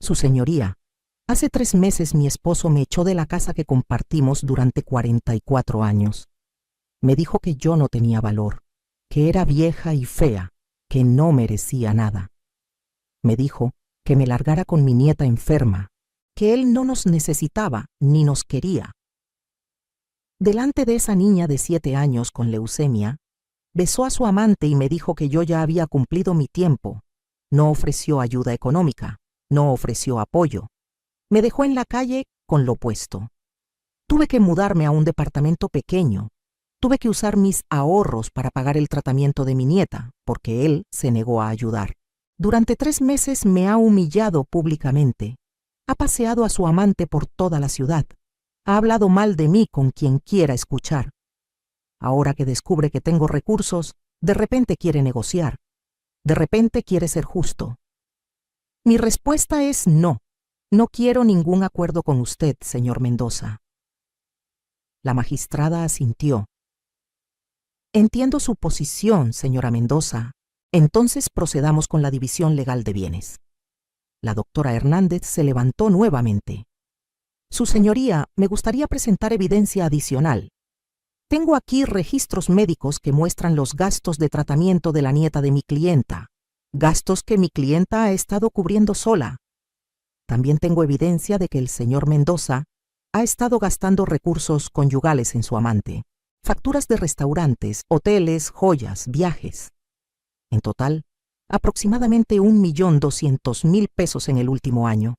Su señoría, hace 3 meses mi esposo me echó de la casa que compartimos durante 44 años. Me dijo que yo no tenía valor, que era vieja y fea, que no merecía nada. Me dijo que me largara con mi nieta enferma, que él no nos necesitaba ni nos quería. Delante de esa niña de 7 años con leucemia, besó a su amante y me dijo que yo ya había cumplido mi tiempo. No ofreció ayuda económica, no ofreció apoyo. Me dejó en la calle con lo puesto. Tuve que mudarme a un departamento pequeño. Tuve que usar mis ahorros para pagar el tratamiento de mi nieta, porque él se negó a ayudar. Durante 3 meses me ha humillado públicamente. Ha paseado a su amante por toda la ciudad. Ha hablado mal de mí con quien quiera escuchar. Ahora que descubre que tengo recursos, de repente quiere negociar. De repente quiere ser justo. Mi respuesta es no. No quiero ningún acuerdo con usted, señor Mendoza. La magistrada asintió. Entiendo su posición, señora Mendoza. Entonces procedamos con la división legal de bienes. La doctora Hernández se levantó nuevamente. Su señoría, me gustaría presentar evidencia adicional. Tengo aquí registros médicos que muestran los gastos de tratamiento de la nieta de mi clienta, gastos que mi clienta ha estado cubriendo sola. También tengo evidencia de que el señor Mendoza ha estado gastando recursos conyugales en su amante, facturas de restaurantes, hoteles, joyas, viajes. En total, aproximadamente 1.200.000 pesos en el último año.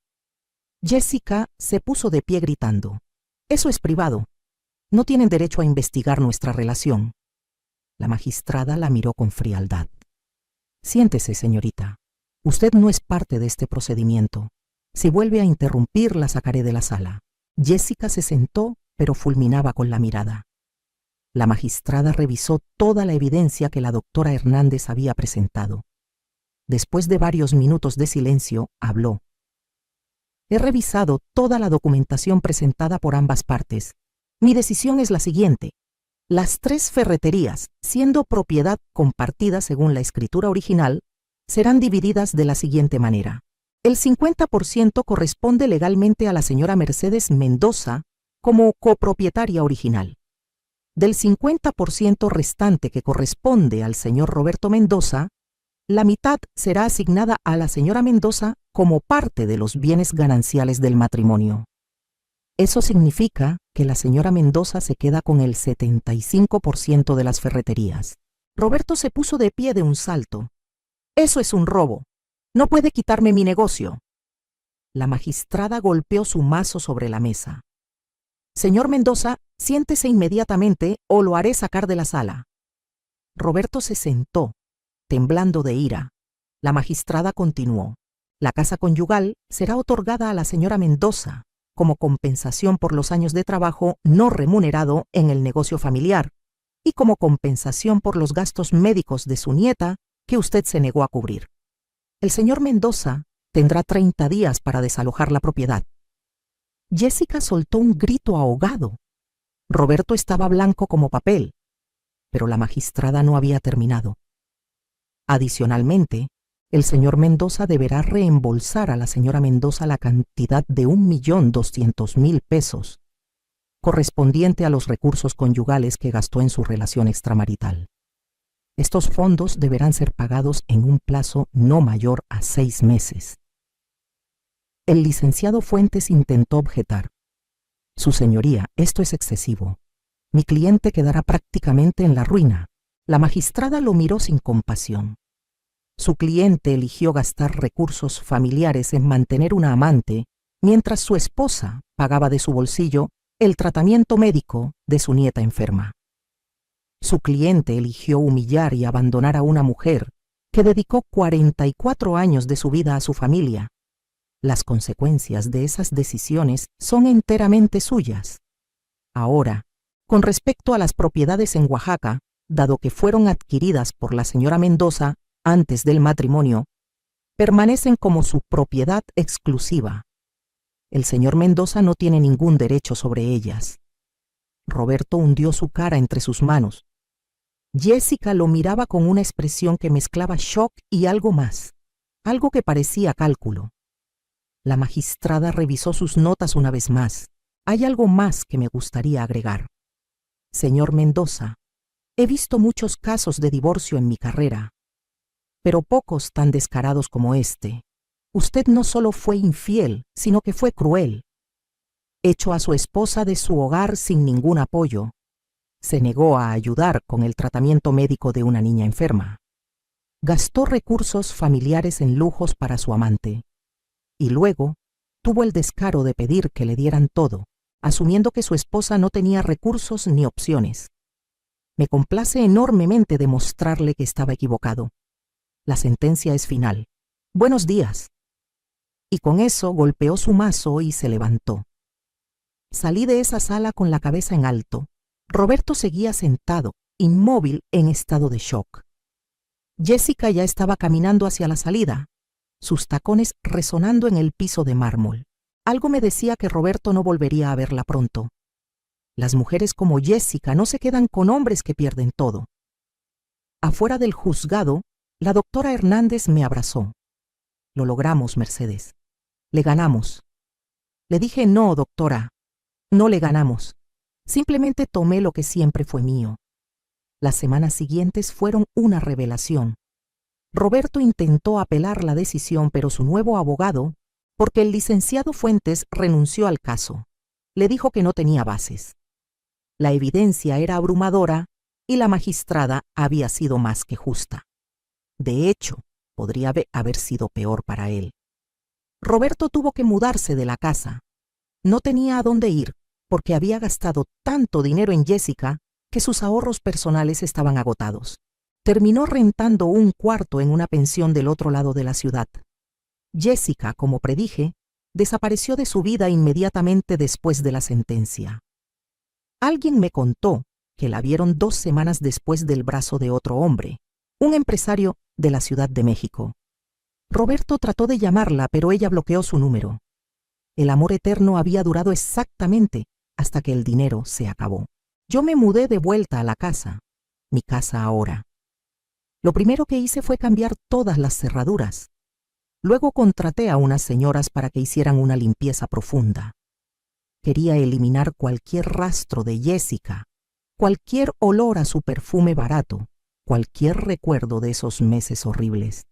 Jessica se puso de pie gritando: «Eso es privado. No tienen derecho a investigar nuestra relación». La magistrada la miró con frialdad. «Siéntese, señorita. Usted no es parte de este procedimiento. Si vuelve a interrumpir, la sacaré de la sala». Jessica se sentó, pero fulminaba con la mirada. La magistrada revisó toda la evidencia que la doctora Hernández había presentado. Después de varios minutos de silencio, habló. «He revisado toda la documentación presentada por ambas partes. Mi decisión es la siguiente. Las 3 ferreterías, siendo propiedad compartida según la escritura original, serán divididas de la siguiente manera. El 50% corresponde legalmente a la señora Mercedes Mendoza como copropietaria original. Del 50% restante que corresponde al señor Roberto Mendoza, la mitad será asignada a la señora Mendoza como parte de los bienes gananciales del matrimonio. Eso significa que la señora Mendoza se queda con el 75% de las ferreterías». Roberto se puso de pie de un salto. «Eso es un robo. No puede quitarme mi negocio». La magistrada golpeó su mazo sobre la mesa. «Señor Mendoza, siéntese inmediatamente o lo haré sacar de la sala». Roberto se sentó, temblando de ira. La magistrada continuó. «La casa conyugal será otorgada a la señora Mendoza como compensación por los años de trabajo no remunerado en el negocio familiar y como compensación por los gastos médicos de su nieta que usted se negó a cubrir. El señor Mendoza tendrá 30 días para desalojar la propiedad». Jessica soltó un grito ahogado. Roberto estaba blanco como papel, pero la magistrada no había terminado. Adicionalmente, el señor Mendoza deberá reembolsar a la señora Mendoza la cantidad de 1.200.000 pesos, correspondiente a los recursos conyugales que gastó en su relación extramarital. Estos fondos deberán ser pagados en un plazo no mayor a 6 meses. El licenciado Fuentes intentó objetar. «Su señoría, esto es excesivo. Mi cliente quedará prácticamente en la ruina». La magistrada lo miró sin compasión. Su cliente eligió gastar recursos familiares en mantener una amante, mientras su esposa pagaba de su bolsillo el tratamiento médico de su nieta enferma. Su cliente eligió humillar y abandonar a una mujer que dedicó 44 años de su vida a su familia. Las consecuencias de esas decisiones son enteramente suyas. Ahora, con respecto a las propiedades en Oaxaca, dado que fueron adquiridas por la señora Mendoza antes del matrimonio, permanecen como su propiedad exclusiva. El señor Mendoza no tiene ningún derecho sobre ellas. Roberto hundió su cara entre sus manos. Jessica lo miraba con una expresión que mezclaba shock y algo más, algo que parecía cálculo. La magistrada revisó sus notas una vez más. «Hay algo más que me gustaría agregar. Señor Mendoza, he visto muchos casos de divorcio en mi carrera, pero pocos tan descarados como este. Usted no solo fue infiel, sino que fue cruel. Echó a su esposa de su hogar sin ningún apoyo. Se negó a ayudar con el tratamiento médico de una niña enferma. Gastó recursos familiares en lujos para su amante. Y luego tuvo el descaro de pedir que le dieran todo, asumiendo que su esposa no tenía recursos ni opciones. Me complace enormemente demostrarle que estaba equivocado. La sentencia es final. Buenos días». Y con eso golpeó su mazo y se levantó. Salí de esa sala con la cabeza en alto. Roberto seguía sentado, inmóvil, en estado de shock. Jessica ya estaba caminando hacia la salida, sus tacones resonando en el piso de mármol. Algo me decía que Roberto no volvería a verla pronto. Las mujeres como Jessica no se quedan con hombres que pierden todo. Afuera del juzgado, la doctora Hernández me abrazó. Lo logramos, Mercedes. Le ganamos. Le dije, no, doctora, no le ganamos. Simplemente tomé lo que siempre fue mío. Las semanas siguientes fueron una revelación. Roberto intentó apelar la decisión, pero su nuevo abogado, porque el licenciado Fuentes renunció al caso, le dijo que no tenía bases. La evidencia era abrumadora y la magistrada había sido más que justa. De hecho, podría haber sido peor para él. Roberto tuvo que mudarse de la casa. No tenía a dónde ir porque había gastado tanto dinero en Jessica que sus ahorros personales estaban agotados. Terminó rentando un cuarto en una pensión del otro lado de la ciudad. Jessica, como predije, desapareció de su vida inmediatamente después de la sentencia. Alguien me contó que la vieron 2 semanas después del brazo de otro hombre, un empresario de la Ciudad de México. Roberto trató de llamarla, pero ella bloqueó su número. El amor eterno había durado exactamente hasta que el dinero se acabó. Yo me mudé de vuelta a la casa, mi casa ahora. Lo primero que hice fue cambiar todas las cerraduras. Luego contraté a unas señoras para que hicieran una limpieza profunda. Quería eliminar cualquier rastro de Jessica, cualquier olor a su perfume barato, cualquier recuerdo de esos meses horribles.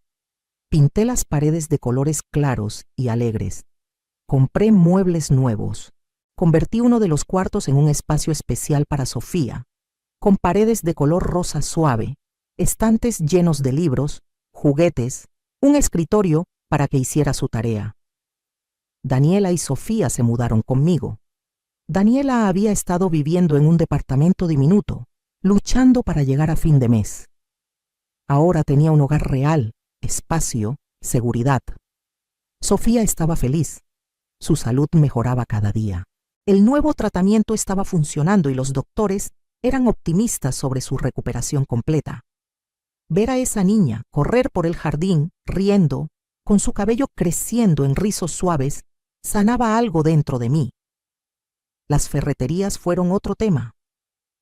Pinté las paredes de colores claros y alegres. Compré muebles nuevos. Convertí uno de los cuartos en un espacio especial para Sofía, con paredes de color rosa suave, estantes llenos de libros, juguetes, un escritorio para que hiciera su tarea. Daniela y Sofía se mudaron conmigo. Daniela había estado viviendo en un departamento diminuto, luchando para llegar a fin de mes. Ahora tenía un hogar real, espacio, seguridad. Sofía estaba feliz. Su salud mejoraba cada día. El nuevo tratamiento estaba funcionando y los doctores eran optimistas sobre su recuperación completa. Ver a esa niña correr por el jardín, riendo, con su cabello creciendo en rizos suaves, sanaba algo dentro de mí. Las ferreterías fueron otro tema.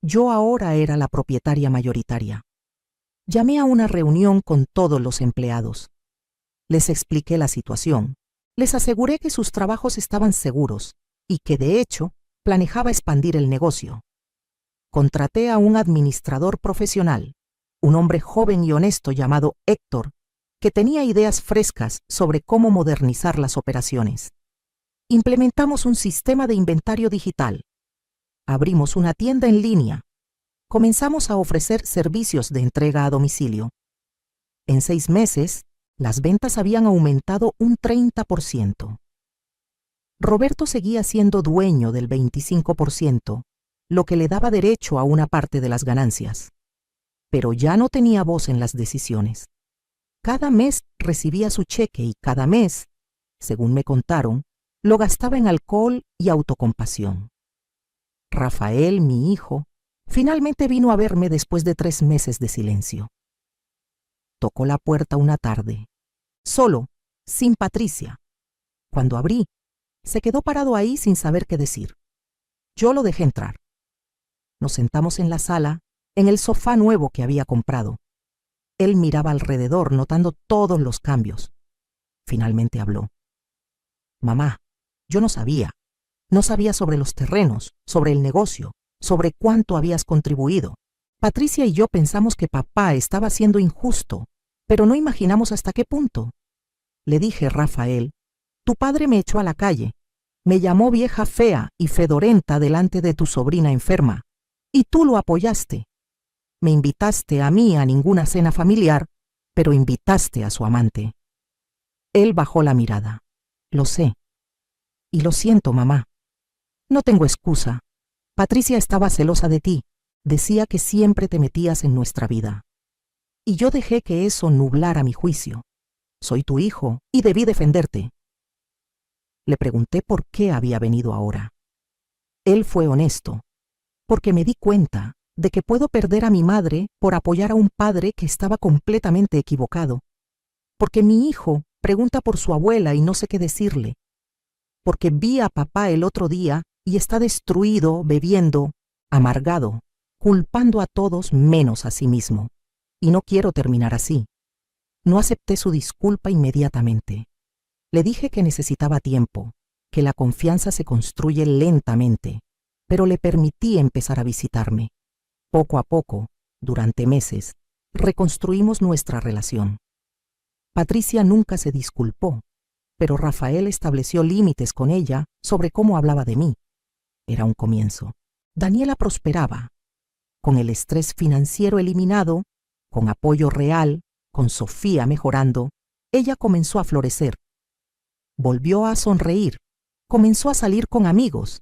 Yo ahora era la propietaria mayoritaria. Llamé a una reunión con todos los empleados. Les expliqué la situación. Les aseguré que sus trabajos estaban seguros y que, de hecho, planejaba expandir el negocio. Contraté a un administrador profesional, un hombre joven y honesto llamado Héctor, que tenía ideas frescas sobre cómo modernizar las operaciones. Implementamos un sistema de inventario digital. Abrimos una tienda en línea. Comenzamos a ofrecer servicios de entrega a domicilio. En 6 meses, las ventas habían aumentado un 30%. Roberto seguía siendo dueño del 25%, lo que le daba derecho a una parte de las ganancias. Pero ya no tenía voz en las decisiones. Cada mes recibía su cheque y cada mes, según me contaron, lo gastaba en alcohol y autocompasión. Rafael, mi hijo, finalmente vino a verme después de 3 meses de silencio. Tocó la puerta una tarde, solo, sin Patricia. Cuando abrí, se quedó parado ahí sin saber qué decir. Yo lo dejé entrar. Nos sentamos en la sala, en el sofá nuevo que había comprado. Él miraba alrededor, notando todos los cambios. Finalmente habló. Mamá, yo no sabía. No sabía sobre los terrenos, sobre el negocio, sobre cuánto habías contribuido. Patricia y yo pensamos que papá estaba siendo injusto, pero no imaginamos hasta qué punto. Le dije, Rafael, tu padre me echó a la calle, me llamó vieja fea y fedorenta delante de tu sobrina enferma, y tú lo apoyaste. Me invitaste a mí a ninguna cena familiar, pero invitaste a su amante. Él bajó la mirada. Lo sé. Y lo siento, mamá. No tengo excusa. Patricia estaba celosa de ti. Decía que siempre te metías en nuestra vida. Y yo dejé que eso nublara mi juicio. Soy tu hijo y debí defenderte. Le pregunté por qué había venido ahora. Él fue honesto, porque me di cuenta de que puedo perder a mi madre por apoyar a un padre que estaba completamente equivocado, porque mi hijo pregunta por su abuela y no sé qué decirle. porque vi a papá el otro día y está destruido, bebiendo, amargado, culpando a todos menos a sí mismo. Y no quiero terminar así. No acepté su disculpa inmediatamente. Le dije que necesitaba tiempo, que la confianza se construye lentamente, pero le permití empezar a visitarme. Poco a poco, durante meses, reconstruimos nuestra relación. Patricia nunca se disculpó, pero Rafael estableció límites con ella sobre cómo hablaba de mí. Era un comienzo. Daniela prosperaba. Con el estrés financiero eliminado, con apoyo real, con Sofía mejorando, ella comenzó a florecer. Volvió a sonreír, comenzó a salir con amigos.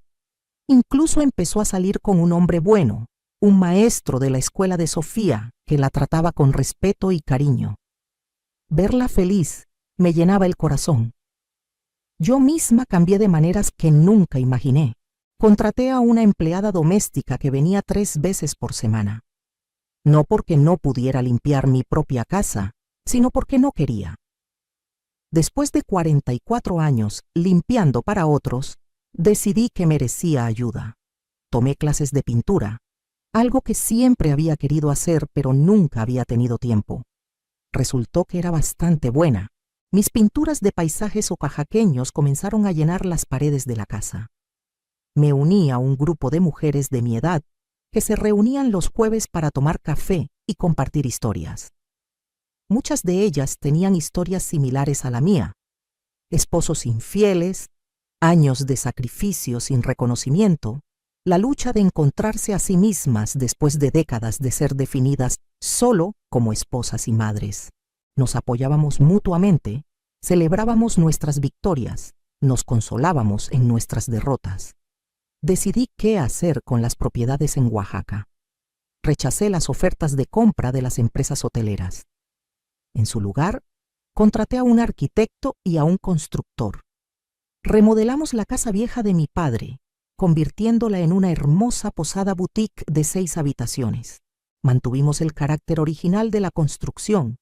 Incluso empezó a salir con un hombre bueno, un maestro de la escuela de Sofía que la trataba con respeto y cariño. Verla feliz me llenaba el corazón. Yo misma cambié de maneras que nunca imaginé. Contraté a una empleada doméstica que venía 3 veces por semana. No porque no pudiera limpiar mi propia casa, sino porque no quería. Después de 44 años limpiando para otros, decidí que merecía ayuda. Tomé clases de pintura, algo que siempre había querido hacer pero nunca había tenido tiempo. Resultó que era bastante buena. Mis pinturas de paisajes oaxaqueños comenzaron a llenar las paredes de la casa. Me uní a un grupo de mujeres de mi edad que se reunían los jueves para tomar café y compartir historias. Muchas de ellas tenían historias similares a la mía: esposos infieles, años de sacrificio sin reconocimiento, la lucha de encontrarse a sí mismas después de décadas de ser definidas solo como esposas y madres. Nos apoyábamos mutuamente, celebrábamos nuestras victorias, nos consolábamos en nuestras derrotas. Decidí qué hacer con las propiedades en Oaxaca. Rechacé las ofertas de compra de las empresas hoteleras. En su lugar, contraté a un arquitecto y a un constructor. Remodelamos la casa vieja de mi padre, convirtiéndola en una hermosa posada boutique de 6 habitaciones. Mantuvimos el carácter original de la construcción,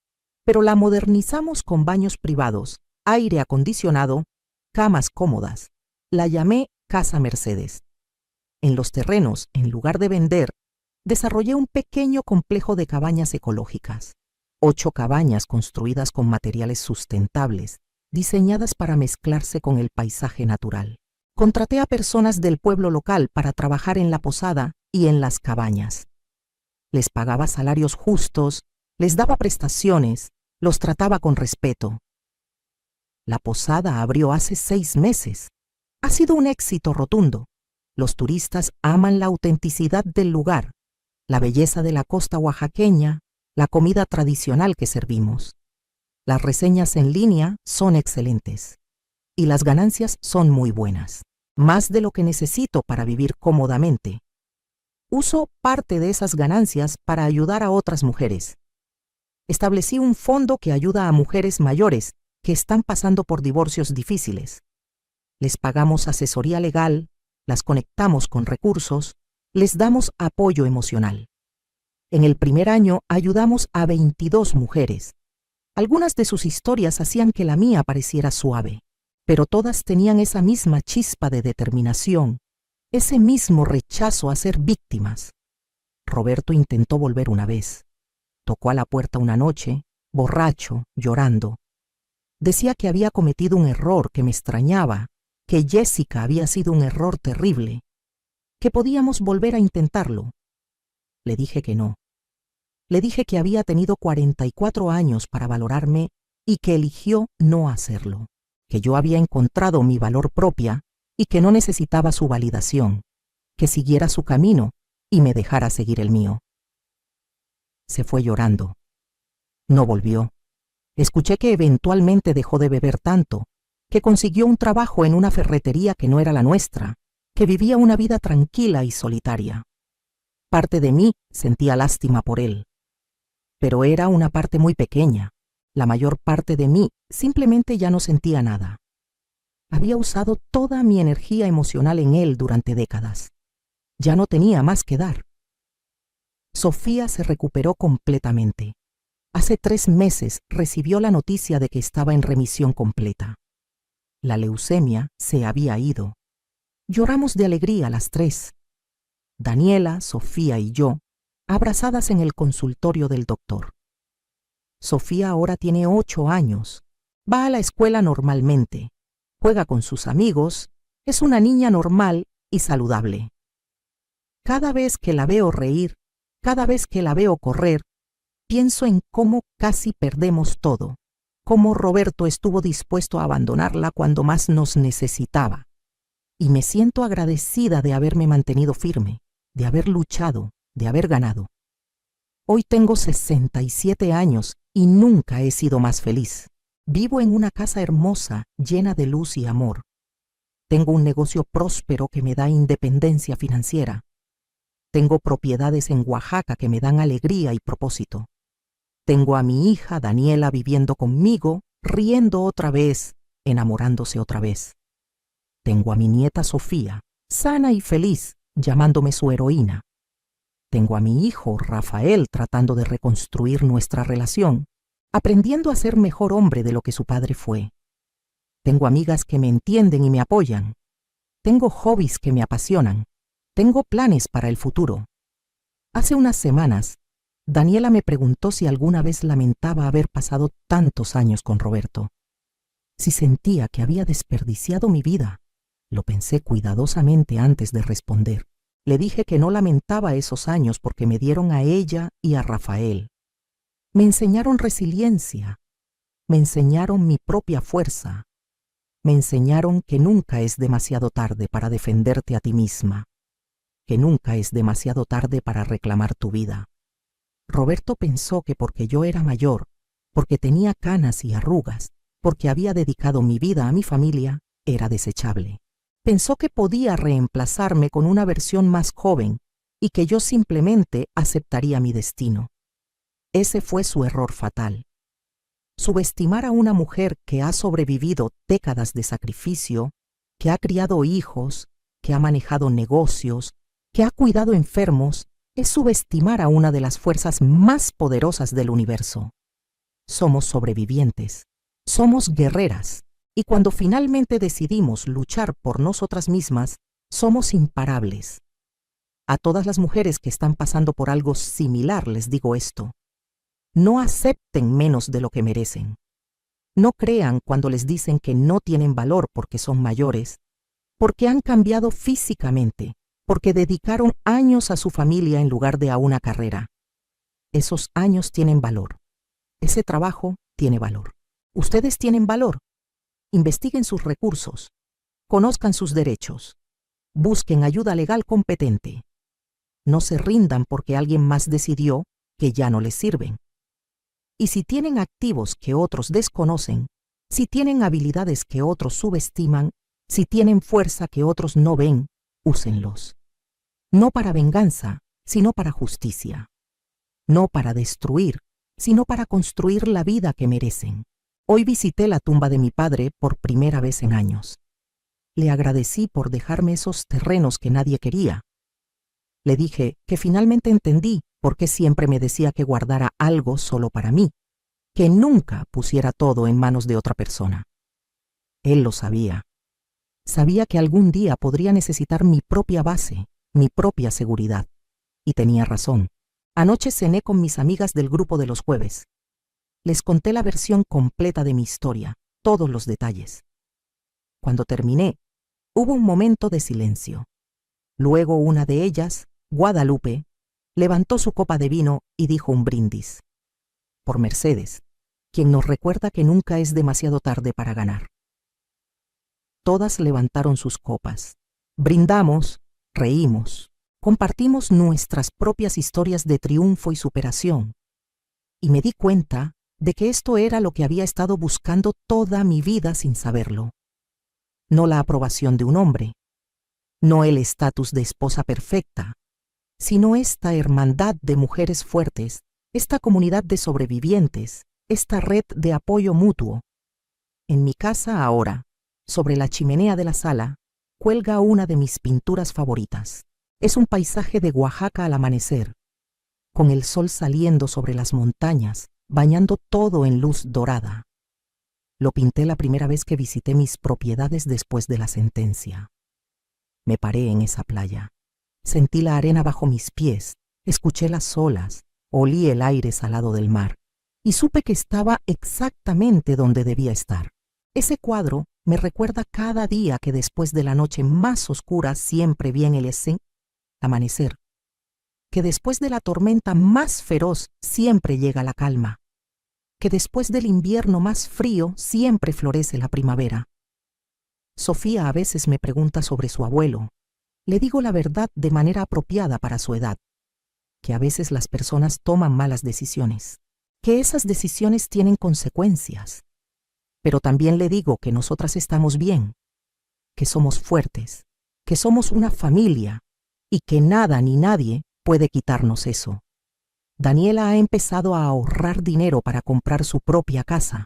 pero la modernizamos con baños privados, aire acondicionado, camas cómodas. La llamé Casa Mercedes. En los terrenos, en lugar de vender, desarrollé un pequeño complejo de cabañas ecológicas. 8 cabañas construidas con materiales sustentables, diseñadas para mezclarse con el paisaje natural. Contraté a personas del pueblo local para trabajar en la posada y en las cabañas. Les pagaba salarios justos, les daba prestaciones, los trataba con respeto. La posada abrió hace 6 meses. Ha sido un éxito rotundo. Los turistas aman la autenticidad del lugar, la belleza de la costa oaxaqueña, la comida tradicional que servimos. Las reseñas en línea son excelentes y las ganancias son muy buenas, más de lo que necesito para vivir cómodamente. Uso parte de esas ganancias para ayudar a otras mujeres. Establecí un fondo que ayuda a mujeres mayores que están pasando por divorcios difíciles. Les pagamos asesoría legal, las conectamos con recursos, les damos apoyo emocional. En el primer año ayudamos a 22 mujeres. Algunas de sus historias hacían que la mía pareciera suave, pero todas tenían esa misma chispa de determinación, ese mismo rechazo a ser víctimas. Roberto intentó volver una vez. Tocó a la puerta una noche, borracho, llorando. Decía que había cometido un error, que me extrañaba, que Jessica había sido un error terrible, que podíamos volver a intentarlo. Le dije que no. Le dije que había tenido 44 años para valorarme y que eligió no hacerlo, que yo había encontrado mi valor propia y que no necesitaba su validación, que siguiera su camino y me dejara seguir el mío. Se fue llorando. No volvió. Escuché que eventualmente dejó de beber tanto, que consiguió un trabajo en una ferretería que no era la nuestra, que vivía una vida tranquila y solitaria. Parte de mí sentía lástima por él, pero era una parte muy pequeña. La mayor parte de mí simplemente ya no sentía nada. Había usado toda mi energía emocional en él durante décadas. Ya no tenía más que dar. Sofía se recuperó completamente. Hace 3 meses recibió la noticia de que estaba en remisión completa. La leucemia se había ido. Lloramos de alegría las tres. Daniela, Sofía y yo, abrazadas en el consultorio del doctor. Sofía ahora tiene 8 años. Va a la escuela normalmente. Juega con sus amigos. Es una niña normal y saludable. Cada vez que la veo reír, cada vez que la veo correr, pienso en cómo casi perdemos todo, cómo Roberto estuvo dispuesto a abandonarla cuando más nos necesitaba. Y me siento agradecida de haberme mantenido firme, de haber luchado, de haber ganado. Hoy tengo 67 años y nunca he sido más feliz. Vivo en una casa hermosa, llena de luz y amor. Tengo un negocio próspero que me da independencia financiera. Tengo propiedades en Oaxaca que me dan alegría y propósito. Tengo a mi hija Daniela viviendo conmigo, riendo otra vez, enamorándose otra vez. Tengo a mi nieta Sofía, sana y feliz, llamándome su heroína. Tengo a mi hijo Rafael tratando de reconstruir nuestra relación, aprendiendo a ser mejor hombre de lo que su padre fue. Tengo amigas que me entienden y me apoyan. Tengo hobbies que me apasionan. Tengo planes para el futuro. Hace unas semanas, Daniela me preguntó si alguna vez lamentaba haber pasado tantos años con Roberto. Si sentía que había desperdiciado mi vida. Lo pensé cuidadosamente antes de responder. Le dije que no lamentaba esos años porque me dieron a ella y a Rafael. Me enseñaron resiliencia. Me enseñaron mi propia fuerza. Me enseñaron que nunca es demasiado tarde para defenderte a ti misma. Que nunca es demasiado tarde para reclamar tu vida. Roberto pensó que porque yo era mayor, porque tenía canas y arrugas, porque había dedicado mi vida a mi familia, era desechable. Pensó que podía reemplazarme con una versión más joven y que yo simplemente aceptaría mi destino. Ese fue su error fatal. Subestimar a una mujer que ha sobrevivido décadas de sacrificio, que ha criado hijos, que ha manejado negocios, que ha cuidado enfermos, es subestimar a una de las fuerzas más poderosas del universo. Somos sobrevivientes, somos guerreras, y cuando finalmente decidimos luchar por nosotras mismas, somos imparables. A todas las mujeres que están pasando por algo similar les digo esto. No acepten menos de lo que merecen. No crean cuando les dicen que no tienen valor porque son mayores, porque han cambiado físicamente, porque dedicaron años a su familia en lugar de a una carrera. Esos años tienen valor. Ese trabajo tiene valor. Ustedes tienen valor. Investiguen sus recursos. Conozcan sus derechos. Busquen ayuda legal competente. No se rindan porque alguien más decidió que ya no les sirven. Y si tienen activos que otros desconocen, si tienen habilidades que otros subestiman, si tienen fuerza que otros no ven, úsenlos. No para venganza, sino para justicia. No para destruir, sino para construir la vida que merecen. Hoy visité la tumba de mi padre por primera vez en años. Le agradecí por dejarme esos terrenos que nadie quería. Le dije que finalmente entendí por qué siempre me decía que guardara algo solo para mí, que nunca pusiera todo en manos de otra persona. Él lo sabía. Sabía que algún día podría necesitar mi propia base, mi propia seguridad. Y tenía razón. Anoche cené con mis amigas del grupo de los jueves. Les conté la versión completa de mi historia, todos los detalles. Cuando terminé, hubo un momento de silencio. Luego una de ellas, Guadalupe, levantó su copa de vino y dijo un brindis. Por Mercedes, quien nos recuerda que nunca es demasiado tarde para ganar. Todas levantaron sus copas. Brindamos, reímos, compartimos nuestras propias historias de triunfo y superación. Y me di cuenta de que esto era lo que había estado buscando toda mi vida sin saberlo. No la aprobación de un hombre, no el estatus de esposa perfecta, sino esta hermandad de mujeres fuertes, esta comunidad de sobrevivientes, esta red de apoyo mutuo. En mi casa ahora, sobre la chimenea de la sala, cuelga una de mis pinturas favoritas. Es un paisaje de Oaxaca al amanecer, con el sol saliendo sobre las montañas, bañando todo en luz dorada. Lo pinté la primera vez que visité mis propiedades después de la sentencia. Me paré en esa playa. Sentí la arena bajo mis pies, escuché las olas, olí el aire salado del mar y supe que estaba exactamente donde debía estar. Ese cuadro me recuerda cada día que después de la noche más oscura siempre viene el amanecer, que después de la tormenta más feroz siempre llega la calma, que después del invierno más frío siempre florece la primavera. Sofía a veces me pregunta sobre su abuelo. Le digo la verdad de manera apropiada para su edad, que a veces las personas toman malas decisiones, que esas decisiones tienen consecuencias. Pero también le digo que nosotras estamos bien, que somos fuertes, que somos una familia y que nada ni nadie puede quitarnos eso. Daniela ha empezado a ahorrar dinero para comprar su propia casa.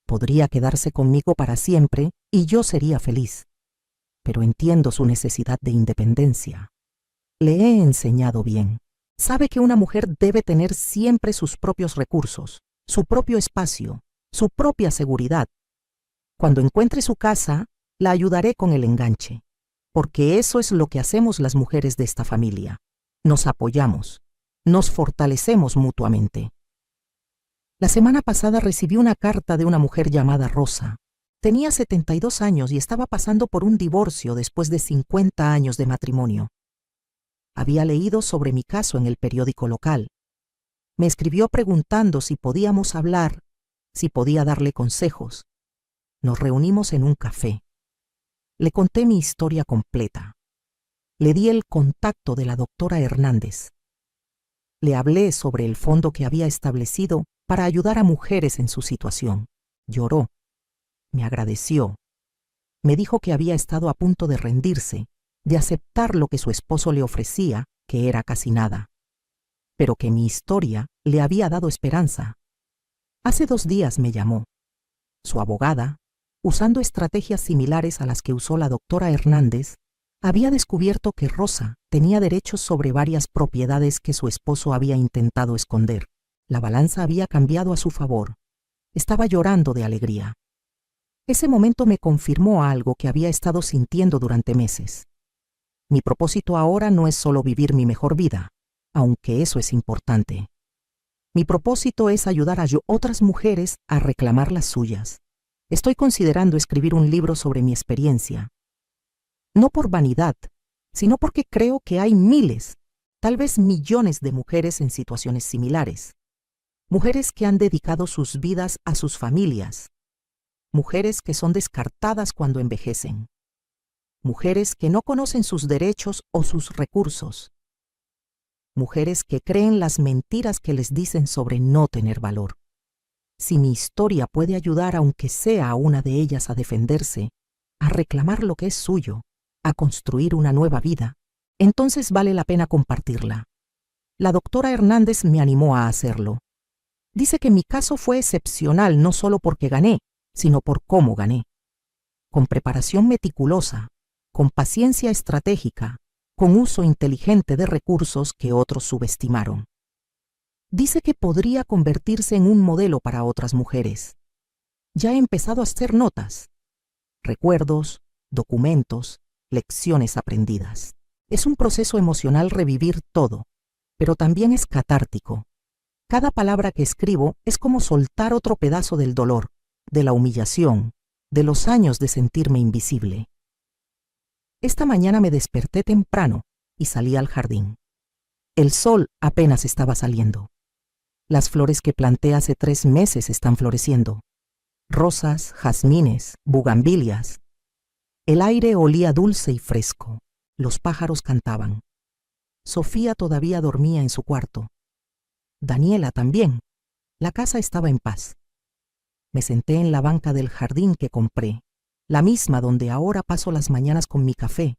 Podría quedarse conmigo para siempre y yo sería feliz. Pero entiendo su necesidad de independencia. Le he enseñado bien. Sabe que una mujer debe tener siempre sus propios recursos, su propio espacio, su propia seguridad. Cuando encuentre su casa, la ayudaré con el enganche, porque eso es lo que hacemos las mujeres de esta familia. Nos apoyamos, nos fortalecemos mutuamente. La semana pasada recibí una carta de una mujer llamada Rosa. Tenía 72 años y estaba pasando por un divorcio después de 50 años de matrimonio. Había leído sobre mi caso en el periódico local. Me escribió preguntando si podíamos hablar, si podía darle consejos. Nos reunimos en un café. Le conté mi historia completa. Le di el contacto de la doctora Hernández. Le hablé sobre el fondo que había establecido para ayudar a mujeres en su situación. Lloró. Me agradeció. Me dijo que había estado a punto de rendirse, de aceptar lo que su esposo le ofrecía, que era casi nada, pero que mi historia le había dado esperanza. Hace 2 días me llamó. Su abogada, usando estrategias similares a las que usó la doctora Hernández, había descubierto que Rosa tenía derechos sobre varias propiedades que su esposo había intentado esconder. La balanza había cambiado a su favor. Estaba llorando de alegría. Ese momento me confirmó algo que había estado sintiendo durante meses. Mi propósito ahora no es solo vivir mi mejor vida, aunque eso es importante. Mi propósito es ayudar a otras mujeres a reclamar las suyas. Estoy considerando escribir un libro sobre mi experiencia. No por vanidad, sino porque creo que hay miles, tal vez millones de mujeres en situaciones similares. Mujeres que han dedicado sus vidas a sus familias. Mujeres que son descartadas cuando envejecen. Mujeres que no conocen sus derechos o sus recursos. Mujeres que creen las mentiras que les dicen sobre no tener valor. Si mi historia puede ayudar aunque sea a una de ellas a defenderse, a reclamar lo que es suyo, a construir una nueva vida, entonces vale la pena compartirla. La doctora Hernández me animó a hacerlo. Dice que mi caso fue excepcional no solo porque gané, sino por cómo gané. Con preparación meticulosa, con paciencia estratégica, con uso inteligente de recursos que otros subestimaron. Dice que podría convertirse en un modelo para otras mujeres. Ya he empezado a hacer notas, recuerdos, documentos, lecciones aprendidas. Es un proceso emocional revivir todo, pero también es catártico. Cada palabra que escribo es como soltar otro pedazo del dolor, de la humillación, de los años de sentirme invisible. Esta mañana me desperté temprano y salí al jardín. El sol apenas estaba saliendo. Las flores que planté hace 3 meses están floreciendo. Rosas, jazmines, bugambilias. El aire olía dulce y fresco. Los pájaros cantaban. Sofía todavía dormía en su cuarto. Daniela también. La casa estaba en paz. Me senté en la banca del jardín que compré, la misma donde ahora paso las mañanas con mi café,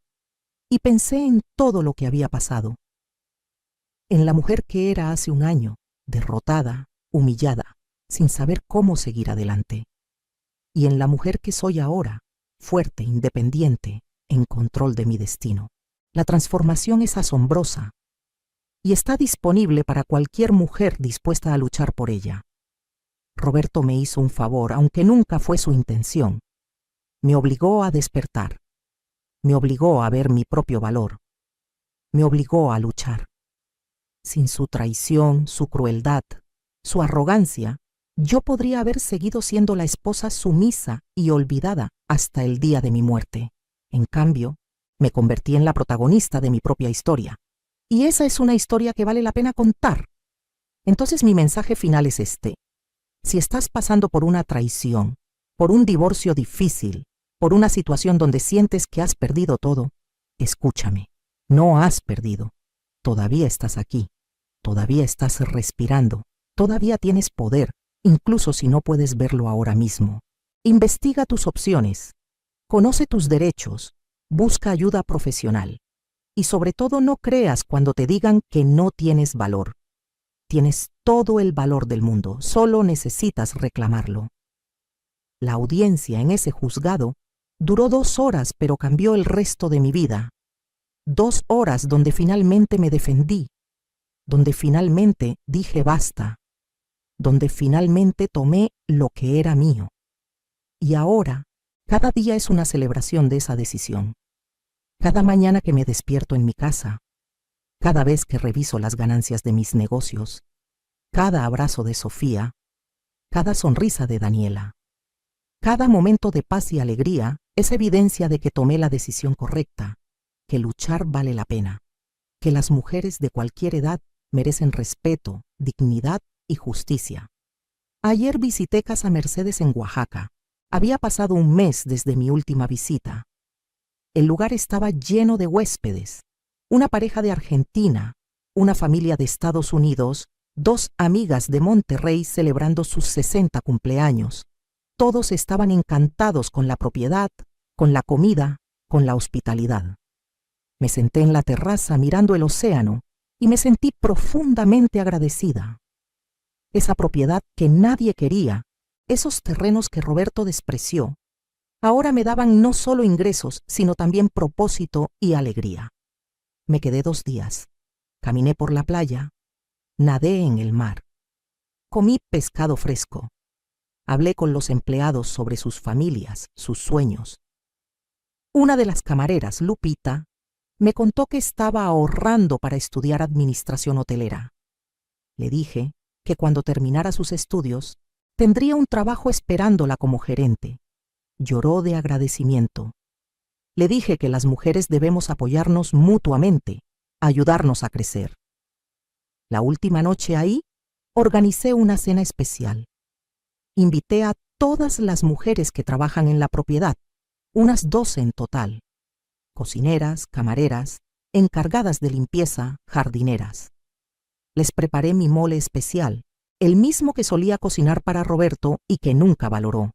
y pensé en todo lo que había pasado. En la mujer que era hace un año, derrotada, humillada, sin saber cómo seguir adelante. Y en la mujer que soy ahora, fuerte, independiente, en control de mi destino. La transformación es asombrosa y está disponible para cualquier mujer dispuesta a luchar por ella. Roberto me hizo un favor, aunque nunca fue su intención. Me obligó a despertar. Me obligó a ver mi propio valor. Me obligó a luchar. Sin su traición, su crueldad, su arrogancia, yo podría haber seguido siendo la esposa sumisa y olvidada hasta el día de mi muerte. En cambio, me convertí en la protagonista de mi propia historia. Y esa es una historia que vale la pena contar. Entonces mi mensaje final es este. Si estás pasando por una traición, por un divorcio difícil, por una situación donde sientes que has perdido todo, escúchame. No has perdido. Todavía estás aquí. Todavía estás respirando. Todavía tienes poder, incluso si no puedes verlo ahora mismo. Investiga tus opciones. Conoce tus derechos. Busca ayuda profesional. Y sobre todo no creas cuando te digan que no tienes valor. Tienes todo el valor del mundo, solo necesitas reclamarlo. La audiencia en ese juzgado duró 2 horas, pero cambió el resto de mi vida. 2 horas donde finalmente me defendí, donde finalmente dije basta, donde finalmente tomé lo que era mío. Y ahora, cada día es una celebración de esa decisión. Cada mañana que me despierto en mi casa, cada vez que reviso las ganancias de mis negocios, cada abrazo de Sofía, cada sonrisa de Daniela, cada momento de paz y alegría es evidencia de que tomé la decisión correcta, que luchar vale la pena, que las mujeres de cualquier edad merecen respeto, dignidad y justicia. Ayer visité Casa Mercedes en Oaxaca. Había pasado un mes desde mi última visita. El lugar estaba lleno de huéspedes, una pareja de Argentina, una familia de Estados Unidos, 2 amigas de Monterrey celebrando sus 60 cumpleaños. Todos estaban encantados con la propiedad, con la comida, con la hospitalidad. Me senté en la terraza mirando el océano y me sentí profundamente agradecida. Esa propiedad que nadie quería, esos terrenos que Roberto despreció, ahora me daban no solo ingresos, sino también propósito y alegría. Me quedé 2 días. Caminé por la playa, nadé en el mar. Comí pescado fresco. Hablé con los empleados sobre sus familias, sus sueños. Una de las camareras, Lupita, me contó que estaba ahorrando para estudiar administración hotelera. Le dije que cuando terminara sus estudios, tendría un trabajo esperándola como gerente. Lloró de agradecimiento. Le dije que las mujeres debemos apoyarnos mutuamente, ayudarnos a crecer. La última noche ahí, organicé una cena especial. Invité a todas las mujeres que trabajan en la propiedad, unas 12 en total. Cocineras, camareras, encargadas de limpieza, jardineras. Les preparé mi mole especial, el mismo que solía cocinar para Roberto y que nunca valoró.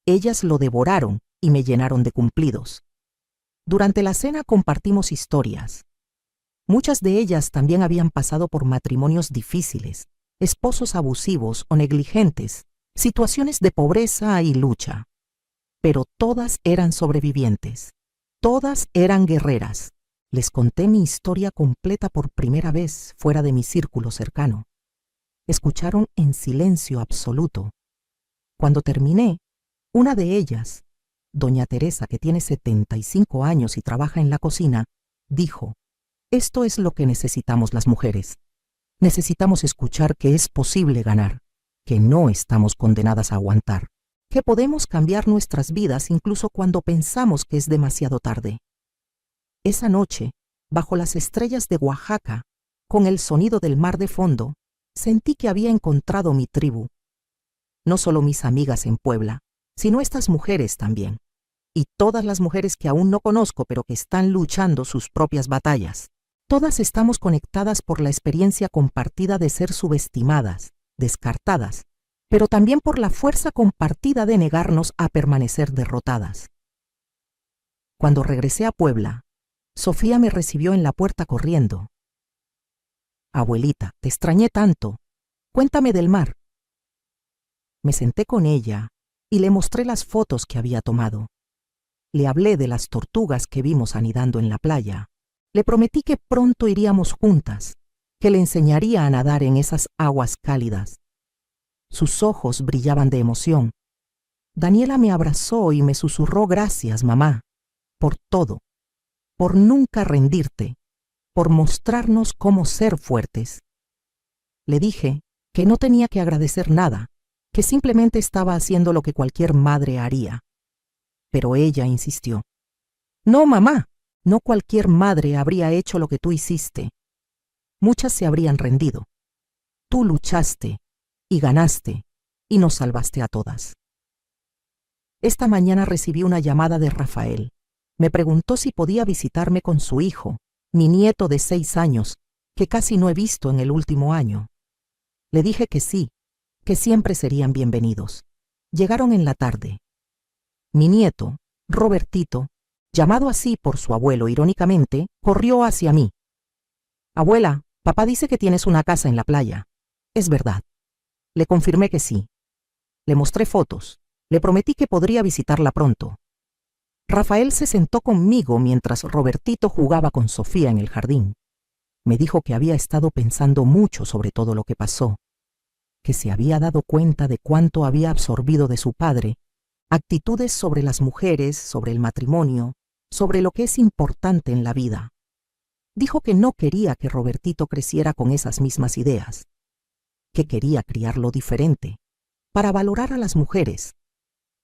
Ellas lo devoraron y me llenaron de cumplidos. Durante la cena compartimos historias. Muchas de ellas también habían pasado por matrimonios difíciles, esposos abusivos o negligentes, situaciones de pobreza y lucha. Pero todas eran sobrevivientes. Todas eran guerreras. Les conté mi historia completa por primera vez fuera de mi círculo cercano. Escucharon en silencio absoluto. Cuando terminé, una de ellas, doña Teresa, que tiene 75 años y trabaja en la cocina, dijo: «Esto es lo que necesitamos las mujeres. Necesitamos escuchar que es posible ganar, que no estamos condenadas a aguantar, que podemos cambiar nuestras vidas incluso cuando pensamos que es demasiado tarde». Esa noche, bajo las estrellas de Oaxaca, con el sonido del mar de fondo, sentí que había encontrado mi tribu. No solo mis amigas en Puebla, sino estas mujeres también. Y todas las mujeres que aún no conozco, pero que están luchando sus propias batallas. Todas estamos conectadas por la experiencia compartida de ser subestimadas, descartadas, pero también por la fuerza compartida de negarnos a permanecer derrotadas. Cuando regresé a Puebla, Sofía me recibió en la puerta corriendo. «Abuelita, te extrañé tanto. Cuéntame del mar». Me senté con ella y le mostré las fotos que había tomado. Le hablé de las tortugas que vimos anidando en la playa. Le prometí que pronto iríamos juntas, que le enseñaría a nadar en esas aguas cálidas. Sus ojos brillaban de emoción. Daniela me abrazó y me susurró: gracias, mamá, por todo, por nunca rendirte, por mostrarnos cómo ser fuertes. Le dije que no tenía que agradecer nada, que simplemente estaba haciendo lo que cualquier madre haría. Pero ella insistió: no, mamá, no cualquier madre habría hecho lo que tú hiciste. Muchas se habrían rendido. Tú luchaste y ganaste y nos salvaste a todas. Esta mañana recibí una llamada de Rafael. Me preguntó si podía visitarme con su hijo, mi nieto de 6 años, que casi no he visto en el último año. Le dije que sí, que siempre serían bienvenidos. Llegaron en la tarde. Mi nieto, Robertito, llamado así por su abuelo irónicamente, corrió hacia mí. Abuela, papá dice que tienes una casa en la playa. Es verdad. Le confirmé que sí. Le mostré fotos. Le prometí que podría visitarla pronto. Rafael se sentó conmigo mientras Robertito jugaba con Sofía en el jardín. Me dijo que había estado pensando mucho sobre todo lo que pasó, que se había dado cuenta de cuánto había absorbido de su padre, actitudes sobre las mujeres, sobre el matrimonio, sobre lo que es importante en la vida. Dijo que no quería que Robertito creciera con esas mismas ideas, que quería criarlo diferente, para valorar a las mujeres,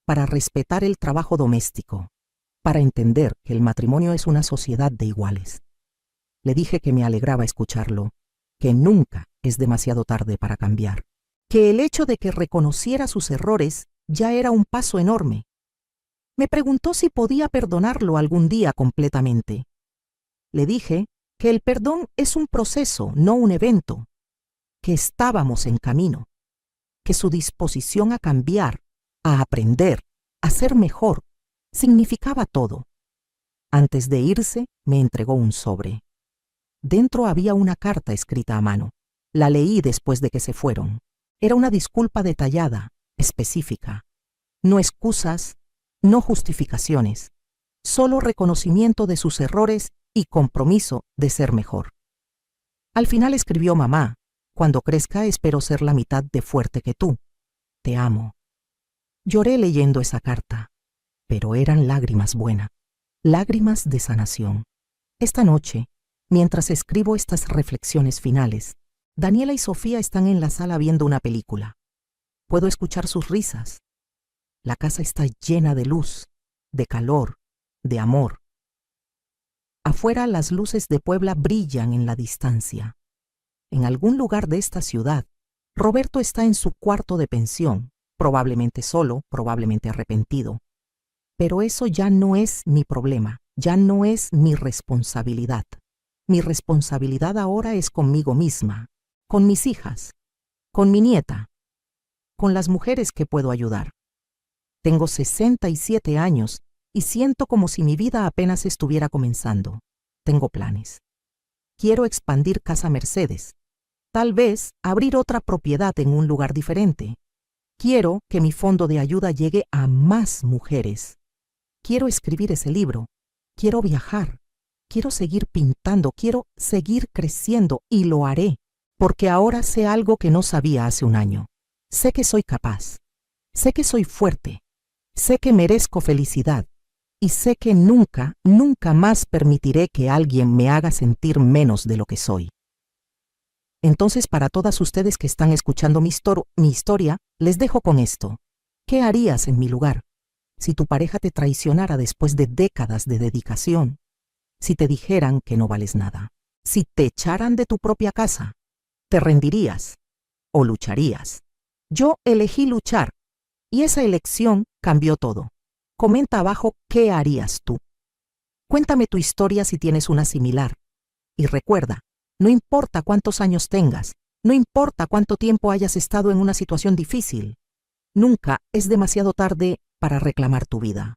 para respetar el trabajo doméstico, para entender que el matrimonio es una sociedad de iguales. Le dije que me alegraba escucharlo, que nunca es demasiado tarde para cambiar, que el hecho de que reconociera sus errores ya era un paso enorme. Me preguntó si podía perdonarlo algún día completamente. Le dije que el perdón es un proceso, no un evento, que estábamos en camino, que su disposición a cambiar, a aprender, a ser mejor, significaba todo. Antes de irse, me entregó un sobre. Dentro había una carta escrita a mano. La leí después de que se fueron. Era una disculpa detallada, específica. No excusas, no justificaciones, solo reconocimiento de sus errores y compromiso de ser mejor. Al final escribió: mamá, cuando crezca espero ser la mitad de fuerte que tú. Te amo. Lloré leyendo esa carta, pero eran lágrimas buenas, lágrimas de sanación. Esta noche, mientras escribo estas reflexiones finales, Daniela y Sofía están en la sala viendo una película. Puedo escuchar sus risas. La casa está llena de luz, de calor, de amor. Afuera las luces de Puebla brillan en la distancia. En algún lugar de esta ciudad, Roberto está en su cuarto de pensión, probablemente solo, probablemente arrepentido. Pero eso ya no es mi problema, ya no es mi responsabilidad. Mi responsabilidad ahora es conmigo misma, con mis hijas, con mi nieta, con las mujeres que puedo ayudar. Tengo 67 años y siento como si mi vida apenas estuviera comenzando. Tengo planes. Quiero expandir Casa Mercedes. Tal vez abrir otra propiedad en un lugar diferente. Quiero que mi fondo de ayuda llegue a más mujeres. Quiero escribir ese libro. Quiero viajar. Quiero seguir pintando. Quiero seguir creciendo y lo haré, porque ahora sé algo que no sabía hace un año. Sé que soy capaz. Sé que soy fuerte. Sé que merezco felicidad. Y sé que nunca, nunca más permitiré que alguien me haga sentir menos de lo que soy. Entonces, para todas ustedes que están escuchando mi historia, les dejo con esto. ¿Qué harías en mi lugar? Si tu pareja te traicionara después de décadas de dedicación, si te dijeran que no vales nada, si te echaran de tu propia casa, ¿te rendirías o lucharías? Yo elegí luchar y esa elección cambió todo. Comenta abajo qué harías tú. Cuéntame tu historia si tienes una similar. Y recuerda, no importa cuántos años tengas, no importa cuánto tiempo hayas estado en una situación difícil, nunca es demasiado tarde para reclamar tu vida.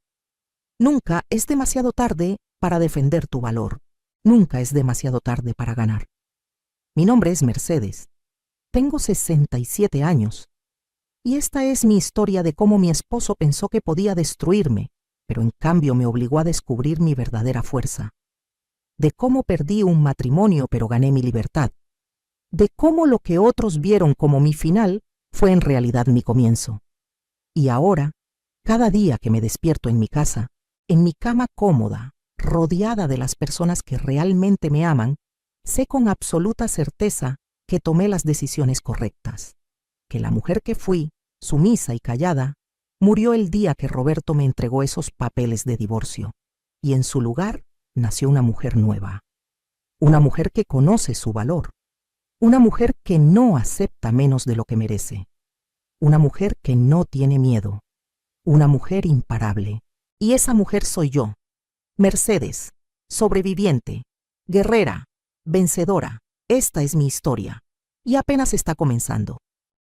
Nunca es demasiado tarde para defender tu valor. Nunca es demasiado tarde para ganar. Mi nombre es Mercedes. Tengo 67 años. Y esta es mi historia de cómo mi esposo pensó que podía destruirme, pero en cambio me obligó a descubrir mi verdadera fuerza. De cómo perdí un matrimonio pero gané mi libertad. De cómo lo que otros vieron como mi final fue en realidad mi comienzo. Y ahora, cada día que me despierto en mi casa, en mi cama cómoda, rodeada de las personas que realmente me aman, sé con absoluta certeza que tomé las decisiones correctas, que la mujer que fui, sumisa y callada, murió el día que Roberto me entregó esos papeles de divorcio, y en su lugar nació una mujer nueva, una mujer que conoce su valor, una mujer que no acepta menos de lo que merece, una mujer que no tiene miedo, una mujer imparable. Y esa mujer soy yo, Mercedes, sobreviviente, guerrera, vencedora. Esta es mi historia, y apenas está comenzando.